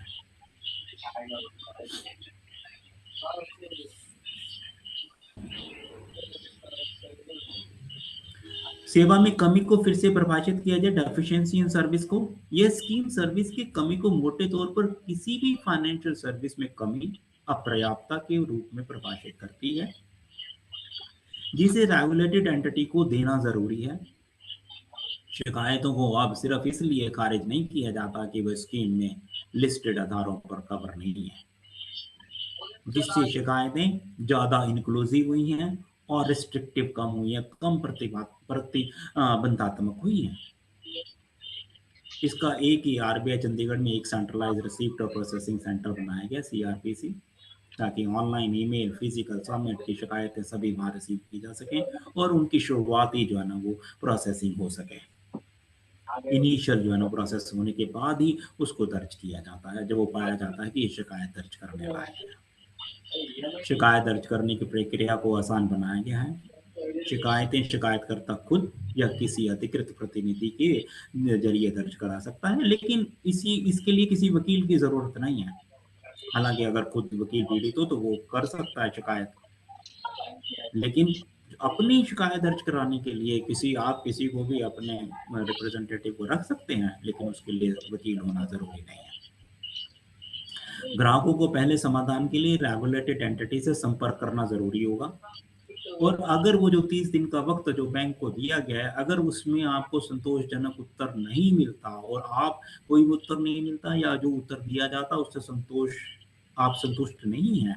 सेवा में कमी को फिर से परिभाषित किया जाए, डेफिशिएंसी इन सर्विस को। यह स्कीम सर्विस की कमी को मोटे तौर पर किसी भी फाइनेंशियल सर्विस में कमी, अपर्याप्तता के रूप में परिभाषित करती है, जिसे रेगुलेटेड एंटिटी को देना जरूरी है। शिकायतों को अब सिर्फ इसलिए खारिज नहीं किया जाता कि वह स्कीम में लिस्टेड आधारों पर कवर नहीं है, जिससे शिकायतें ज्यादा इंक्लूसिव हुई हैं और रिस्ट्रिक्टिव कम हुई है, कम प्रतिबंधात्मक हुई है। इसका एक ही RBI चंडीगढ़ में एक सेंट्रलाइज रिसीप्ट और प्रोसेसिंग सेंटर बनाया गया, CRPC, ताकि ऑनलाइन, ईमेल, फिजिकल सबमिट की शिकायतें सभी वहां रिसीव की जा सकें और उनकी शुरुआती जो है ना वो प्रोसेसिंग हो सके। इनिशियल जो है ना प्रोसेस होने के बाद ही उसको दर्ज किया जाता है, जब वो पाया जाता है कि ये शिकायत दर्ज करने लायक है। शिकायत दर्ज करने की प्रक्रिया को आसान बनाया गया है। शिकायतें शिकायतकर्ता खुद या किसी अधिकृत प्रतिनिधि के जरिए दर्ज करा सकता है, लेकिन इसके लिए किसी वकील की जरूरत नहीं है। हालांकि अगर खुद वकील पीड़ित हो तो वो कर सकता है शिकायत, लेकिन अपनी शिकायत दर्ज कराने के लिए आप किसी को भी अपने रिप्रेजेंटेटिव को रख सकते हैं, लेकिन उसके लिए वकील होना जरूरी नहीं है। ग्राहकों को पहले समाधान के लिए रेगुलेटेड एंटिटी से संपर्क करना जरूरी होगा। और अगर वो जो 30 दिन का वक्त जो बैंक को दिया गया है, अगर उसमें आपको संतोषजनक उत्तर नहीं मिलता और आप कोई उत्तर नहीं मिलता या जो उत्तर दिया जाता उससे आप संतुष्ट नहीं है,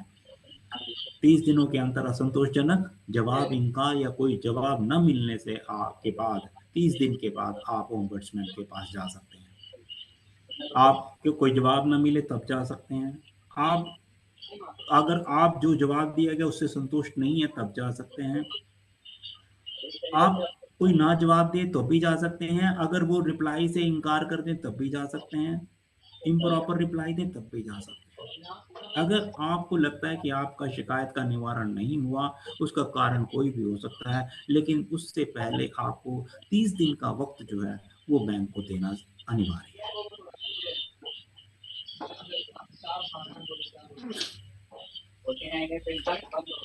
30 दिनों के अंतर असंतोषजनक जवाब, इनकार या कोई जवाब न मिलने से के बाद 30 दिन के बाद आप ओम्बड्समैन के पास जा सकते हैं। आपको कोई जवाब न मिले तब जा सकते हैं। आप अगर आप जो जवाब दिया गया उससे संतुष्ट नहीं है तब जा सकते हैं। आप कोई ना जवाब दे तो भी जा सकते हैं। अगर वो रिप्लाई से इनकार कर दें तब भी जा सकते हैं। इम्प्रॉपर रिप्लाई दें तब भी जा सकते हैं। अगर आपको लगता है कि आपका शिकायत का निवारण नहीं हुआ, उसका कारण कोई भी हो सकता है, लेकिन उससे पहले आपको 30 दिन का वक्त जो है वो बैंक को देना अनिवार्य है।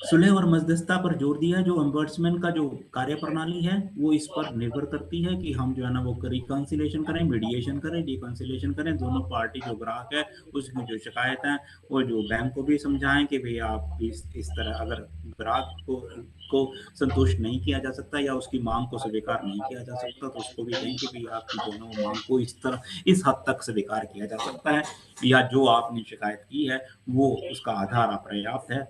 सुलह और मध्यस्थता पर जोर दिया। जो ओम्बड्समैन का जो कार्यप्रणाली है वो इस पर निर्भर करती है कि हम जो है ना वो रिकंसिलिएशन करें, मीडिएशन करें, रिकंसिलिएशन करें। दोनों पार्टी जो ग्राहक है उसकी जो शिकायत है वो जो बैंक को भी समझाएं कि भाई आप इस तरह, अगर ग्राहक को संतुष्ट नहीं किया जा सकता या उसकी मांग को स्वीकार नहीं किया जा सकता तो उसको भी कहें कि भाई आपकी जो है ना वो मांग को इस हद तक स्वीकार किया जा सकता है या जो आपने शिकायत की है वो उसका आधार अपर्याप्त है।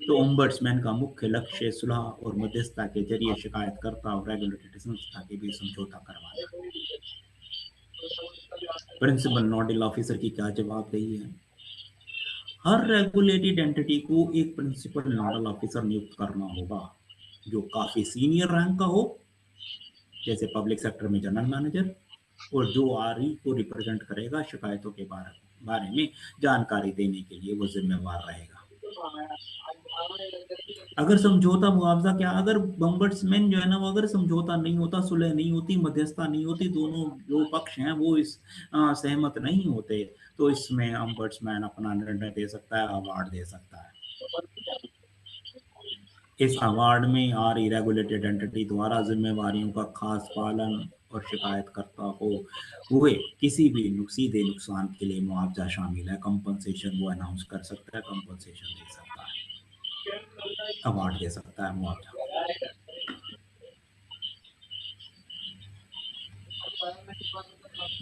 तो ओम्बड्समैन का मुख्य लक्ष्य सुलह और मध्यस्थता के जरिए शिकायतकर्ता और रेगुलेटरी संस्था के बीच समझौता करवाना। प्रिंसिपल नोडल ऑफिसर की क्या जवाबदेही है? हर रेगुलेटेड एंटिटी को एक प्रिंसिपल नोडल ऑफिसर नियुक्त करना होगा जो काफी सीनियर रैंक का हो, जैसे पब्लिक सेक्टर में जनरल मैनेजर, और जो आरई को रिप्रेजेंट करेगा, शिकायतों के बारे में जानकारी देने के लिए वो जिम्मेवार रहेगा। अगर समझौता मुआवजा क्या, अगर ओम्बड्समैन जो है ना वो अगर समझौता नहीं होता, सुलह नहीं होती, मध्यस्थता नहीं होती, दोनों जो पक्ष हैं वो इस सहमत नहीं होते, तो इसमें ओम्बड्समैन अपना निर्णय दे सकता है, अवार्ड दे सकता है। इस अवार्ड में आरई रेगुलेटेड एंटिटी द्वारा जिम्मेवारियों का खास पालन और शिकायतकर्ता को हुए किसी भी सीधे नुकसान के लिए मुआवजा शामिल है। कंपनसेशन वो अनाउंस कर सकता है, कंपनसेशन दे सकता है, अवार्ड दे सकता है, मुआवजा।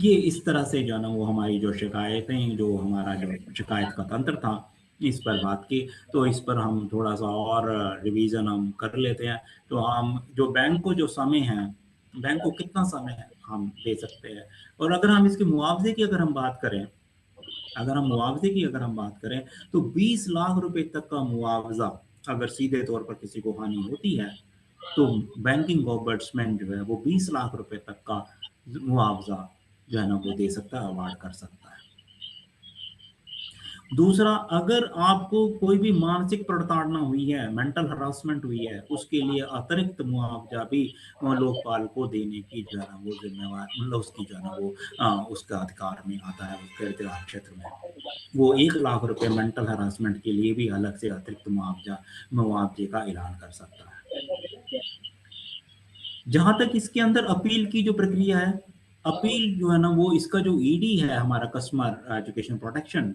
ये इस तरह से जो है ना वो हमारी जो शिकायतें, जो हमारा जो शिकायत का तंत्र था, इस पर बात की। तो इस पर हम थोड़ा सा और रिवीजन हम कर लेते हैं। तो हम जो बैंक को जो समय है, बैंक को कितना समय हम दे सकते हैं, और अगर हम इसके मुआवजे की अगर हम बात करें, तो 20 लाख रुपए तक का मुआवजा अगर सीधे तौर पर किसी को हानि होती है तो बैंकिंग ओम्बड्समैन जो है वो 20 लाख रुपए तक का मुआवजा जो है ना वो दे सकता है, अवार्ड कर सकता है। दूसरा, अगर आपको कोई भी मानसिक प्रताड़ना हुई है, मेंटल हरासमेंट हुई है, उसके लिए अतिरिक्त मुआवजा भी लोकपाल को देने की जो है ना वो जिम्मेवार, मतलब उसकी जो है ना वो उसका अधिकार में आता है। उसके अधिकार क्षेत्र में वो 1 लाख रुपए मेंटल हरासमेंट के लिए भी अलग से अतिरिक्त मुआवजे का ऐलान कर सकता है। जहां तक इसके अंदर अपील की जो प्रक्रिया है, अपील जो है ना वो इसका जो ईडी है, हमारा कस्टमर एजुकेशन प्रोटेक्शन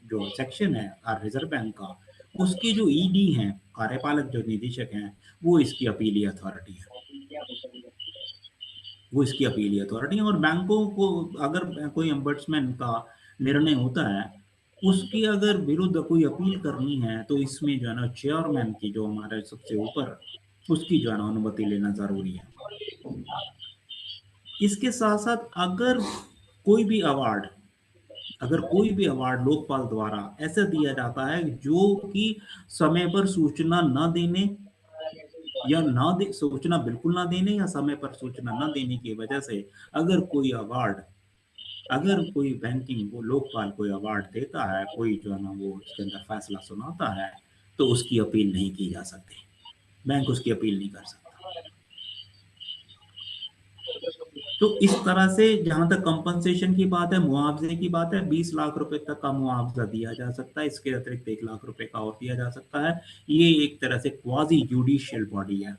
जो सेक्शन है रिजर्व बैंक का, उसके जो ईडी हैं, कार्यपालक जो निदेशक हैं, वो इसकी अपीली अथॉरिटी है, और बैंकों को अगर कोई ओम्बड्समैन का निर्णय होता है उसकी अगर विरुद्ध कोई अपील करनी है तो इसमें जो है ना चेयरमैन की, जो हमारे सबसे ऊपर, उसकी जो है ना अनुमति लेना जरूरी है। इसके साथ साथ अगर कोई भी अवार्ड लोकपाल द्वारा ऐसा दिया जाता है जो कि समय पर सूचना न देने या सूचना बिल्कुल ना देने या समय पर सूचना न देने की वजह से अगर कोई बैंकिंग वो लोकपाल कोई अवार्ड देता है, कोई जो है ना वो उसके अंदर फैसला सुनाता है, तो उसकी अपील नहीं की जा सकती, बैंक उसकी अपील नहीं कर सकता। तो इस तरह से जहां तक कंपनसेशन की बात है, मुआवजे की बात है, 20 लाख रुपए तक का मुआवजा दिया जा सकता है। इसके अतिरिक्त 1 लाख रुपए का और दिया जा सकता है। ये एक तरह से क्वाजी जुडिशियल बॉडी है,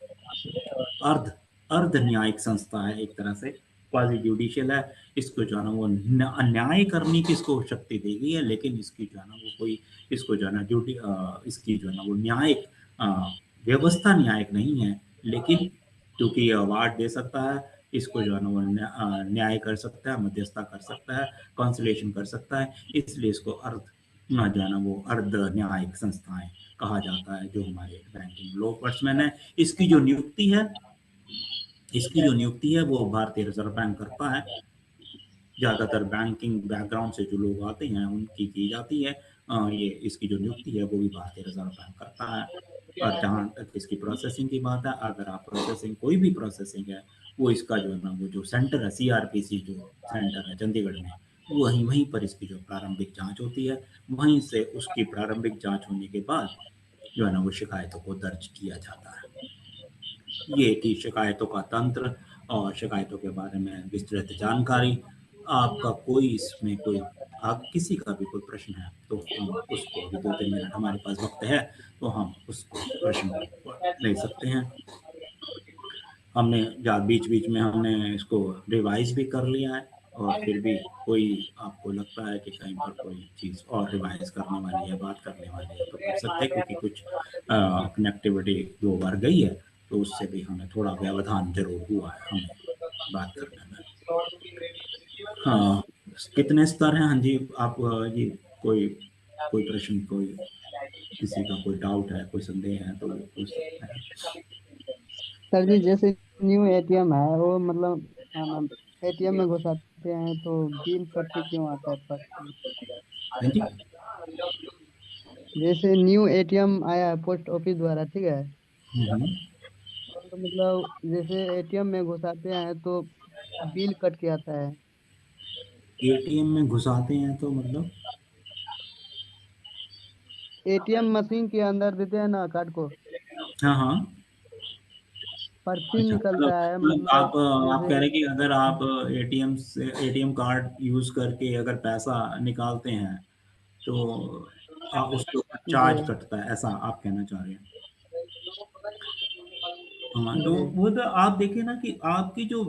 अर्ध न्यायिक संस्था है एक तरह से, क्वासी जुडिशियल है, इसको जो है ना वो न्याय करने की इसको शक्ति दी गई है, लेकिन इसकी जो है ना वो कोई इसको जो है ना इसकी जो है ना वो न्यायिक व्यवस्था न्यायिक नहीं है, लेकिन क्योंकि ये अवार्ड दे सकता है, इसको जो है ना वो न्याय कर सकता है, मध्यस्थता कर सकता है, कॉन्सुलेशन कर सकता है, इसलिए इसको जो है ना वो अर्ध न्यायिक संस्थाएं कहा जाता है जो हमारे बैंकिंग लॉ पर्समैन है। इसकी जो नियुक्ति है वो भारतीय रिजर्व बैंक करता है। ज़्यादातर बैंकिंग बैकग्राउंड से जो लोग आते हैं उनकी की जाती है। ये इसकी जो नियुक्ति है वो भी भारतीय रिजर्व बैंक करता है। और जहाँ तक इसकी प्रोसेसिंग की बात है, अगर आप कोई भी प्रोसेसिंग है, वो इसका जो है ना वो जो सेंटर है, CRPC जो सेंटर है चंडीगढ़ में, वहीं पर इसकी जो प्रारंभिक जांच होती है, वहीं से उसकी प्रारंभिक जांच होने के बाद जो है ना वो शिकायतों को दर्ज किया जाता है। ये थी शिकायतों का तंत्र और शिकायतों के बारे में विस्तृत जानकारी। आपका आप किसी का भी कोई प्रश्न है तो हम उसको अभी 2-3 मिनट हमारे पास वक्त है तो हम उसको प्रश्न ले सकते हैं। हमने बीच में हमने इसको रिवाइज भी कर लिया है, और फिर भी कोई आपको लगता है कि कहीं पर कोई चीज़ और रिवाइज करने वाली है, बात करने वाली है, तो कर सकते हैं, क्योंकि कुछ कनेक्टिविटी 2 बार गई है तो उससे भी हमें थोड़ा व्यवधान जरूर हुआ है हमें बात करने में। हाँ, कितने स्तर हैं? हाँ जी, आप ये कोई प्रश्न, किसी का कोई डाउट है, कोई संदेह है तो वो पूछ सकते हैं। सर जी, जैसे न्यू एटीएम है, वो मतलब एटीएम में घुसाते हैं तो बिल कट के क्यों आता है पर? हाँ जी, जैसे न्यू एटीएम आया है पोस्ट ऑफिस द्वारा, ठीक है, तो मतलब जैसे एटीएम में घुसाते हैं तो बिल कट के आता है। एटीएम में घुसाते हैं तो मतलब एटीएम मशीन के अंदर देते हैं ना कार्ड को, हाँ हाँ, पर पिन अच्छा, निकलता है, आप मतलब कह जैसे। रहे हैं कि अगर आप एटीएम कार्ड यूज करके अगर पैसा निकालते हैं तो उसके ऊपर जी चार्ज कटता है, ऐसा आप कहना चाह रहे हैं? हाँ, तो जी वो तो आप देखिए ना कि आपकी जो,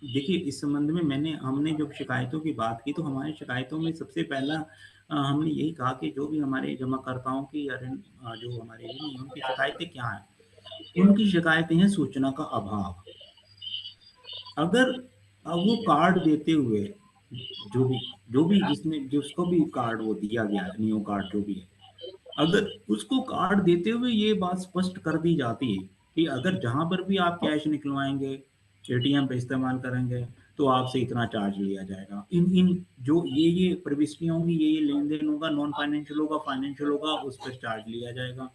देखिए इस संबंध में हमने जो शिकायतों की बात की, तो हमारी शिकायतों में सबसे पहला हमने यही कहा कि जो भी हमारे जमाकर्ताओं की या जो हमारे ऋणी हैं, उनकी शिकायतें क्या हैं? उनकी शिकायतें हैं सूचना का अभाव। अगर वो कार्ड देते हुए जो भी जिसको भी कार्ड वो दिया गया है, नियो कार्ड जो भी है, अगर उसको कार्ड देते हुए ये बात स्पष्ट कर दी जाती है कि अगर जहां पर भी आप कैश निकलवाएंगे, एटीएम पे इस्तेमाल करेंगे, तो आपसे इतना चार्ज लिया जाएगा, इन जो ये प्रविष्टियां होंगी, ये लेन देन होगा, नॉन फाइनेंशियल होगा, फाइनेंशियल होगा, उस पर चार्ज लिया जाएगा।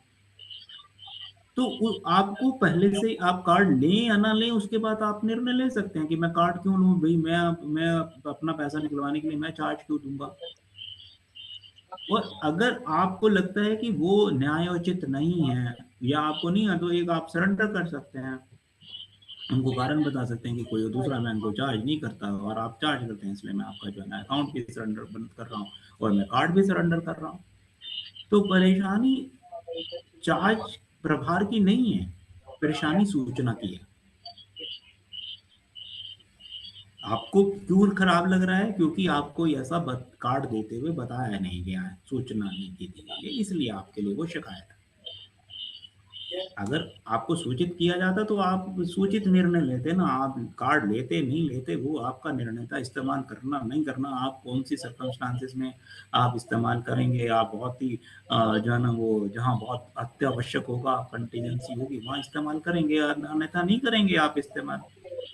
तो आपको पहले से आप कार्ड लें या ना लें, उसके बाद आप निर्णय ले सकते हैं कि मैं कार्ड क्यों लूं भाई, मैं अपना पैसा निकलवाने के लिए मैं चार्ज क्यों दूंगा। और अगर आपको लगता है कि वो न्यायोचित नहीं है या आपको नहीं है, तो एक आप सरेंडर कर सकते हैं, उनको कारण बता सकते हैं कि कोई दूसरा बैंक को चार्ज नहीं करता और आप चार्ज करते हैं, इसलिए मैं आपका जो है ना अकाउंट भी सरेंडर बंद कर रहा हूँ और मैं कार्ड भी सरेंडर कर रहा हूँ। तो परेशानी चार्ज प्रभार की नहीं है, परेशानी सूचना की है। आपको क्यों खराब लग रहा है? क्योंकि आपको ऐसा कार्ड देते हुए बताया नहीं गया है, सूचना नहीं दी गई है, इसलिए आपके लिए वो शिकायत है। अगर आपको सूचित किया जाता तो आप सूचित निर्णय लेते ना, आप कार्ड लेते नहीं लेते वो आपका निर्णय था, इस्तेमाल करना नहीं करना, आप कौन सी सर्कमस्टांसेस में आप इस्तेमाल करेंगे, आप बहुत ही जो है ना वो जहाँ बहुत अत्यावश्यक होगा, कंटीजेंसी होगी, वहाँ इस्तेमाल करेंगे, अन्यथा नहीं करेंगे आप इस्तेमाल।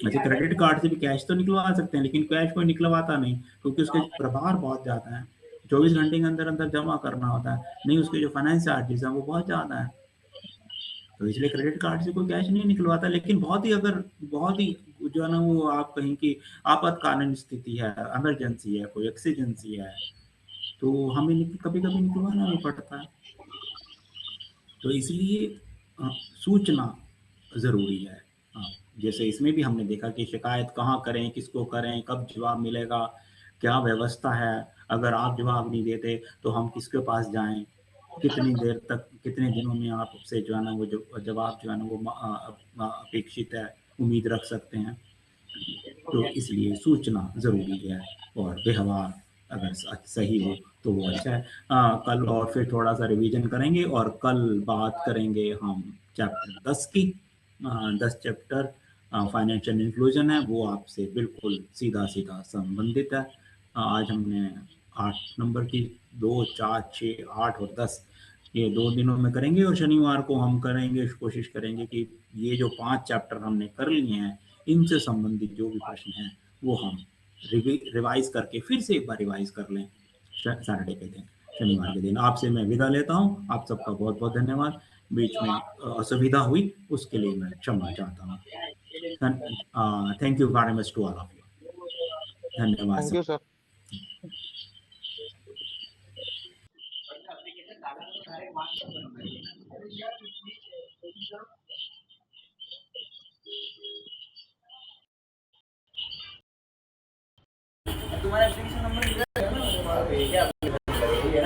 वैसे क्रेडिट कार्ड से भी कैश तो निकलवा सकते हैं, लेकिन कैश कोई निकलवाता नहीं, क्योंकि उसके प्रभार बहुत ज़्यादा है, 24 घंटे के अंदर अंदर जमा करना होता है, नहीं उसके जो फाइनेंस चार्जेस हैं वो बहुत ज़्यादा है, तो इसलिए क्रेडिट कार्ड से कोई कैश नहीं निकलवाता। लेकिन बहुत ही जो है ना वो आप कहीं की आपातकालीन स्थिति है, इमरजेंसी है, कोई एक्सीजेंसी है, तो हमें कभी कभी निकलवाना भी पड़ता है। तो इसलिए सूचना ज़रूरी है। जैसे इसमें भी हमने देखा कि शिकायत कहाँ करें, किसको करें, कब जवाब मिलेगा, क्या व्यवस्था है, अगर आप जवाब नहीं देते तो हम किसके पास जाएं, कितनी देर तक, कितने दिनों में आपसे जो है ना वो जो जवाब जो है ना वो अपेक्षित है, उम्मीद रख सकते हैं। तो इसलिए सूचना ज़रूरी है और व्यवहार अगर सही हो तो वो अच्छा है। कल और फिर थोड़ा सा रिवीजन करेंगे और कल बात करेंगे हम चैप्टर 10 की। 10 चैप्टर फाइनेंशियल इंक्लूजन है, वो आपसे बिल्कुल सीधा सीधा संबंधित है। आज हमने 8 नंबर की 2, 4, 6, 8 और 10 ये 2 दिनों में करेंगे और शनिवार को हम करेंगे, कोशिश करेंगे कि ये जो 5 चैप्टर हमने कर लिए हैं इनसे संबंधित जो भी प्रश्न हैं वो हम रिवाइज करके फिर से एक बार रिवाइज कर लें सैटरडे के दिन, शनिवार के दिन। आपसे मैं विदा लेता हूँ, आप सबका बहुत बहुत धन्यवाद। बीच में असुविधा हुई उसके लिए मैं क्षमा चाहता हूँ। Thank you very much to all of you. धन्यवाद। Thank you sir. तुम्हारा एप्लीकेशन नंबर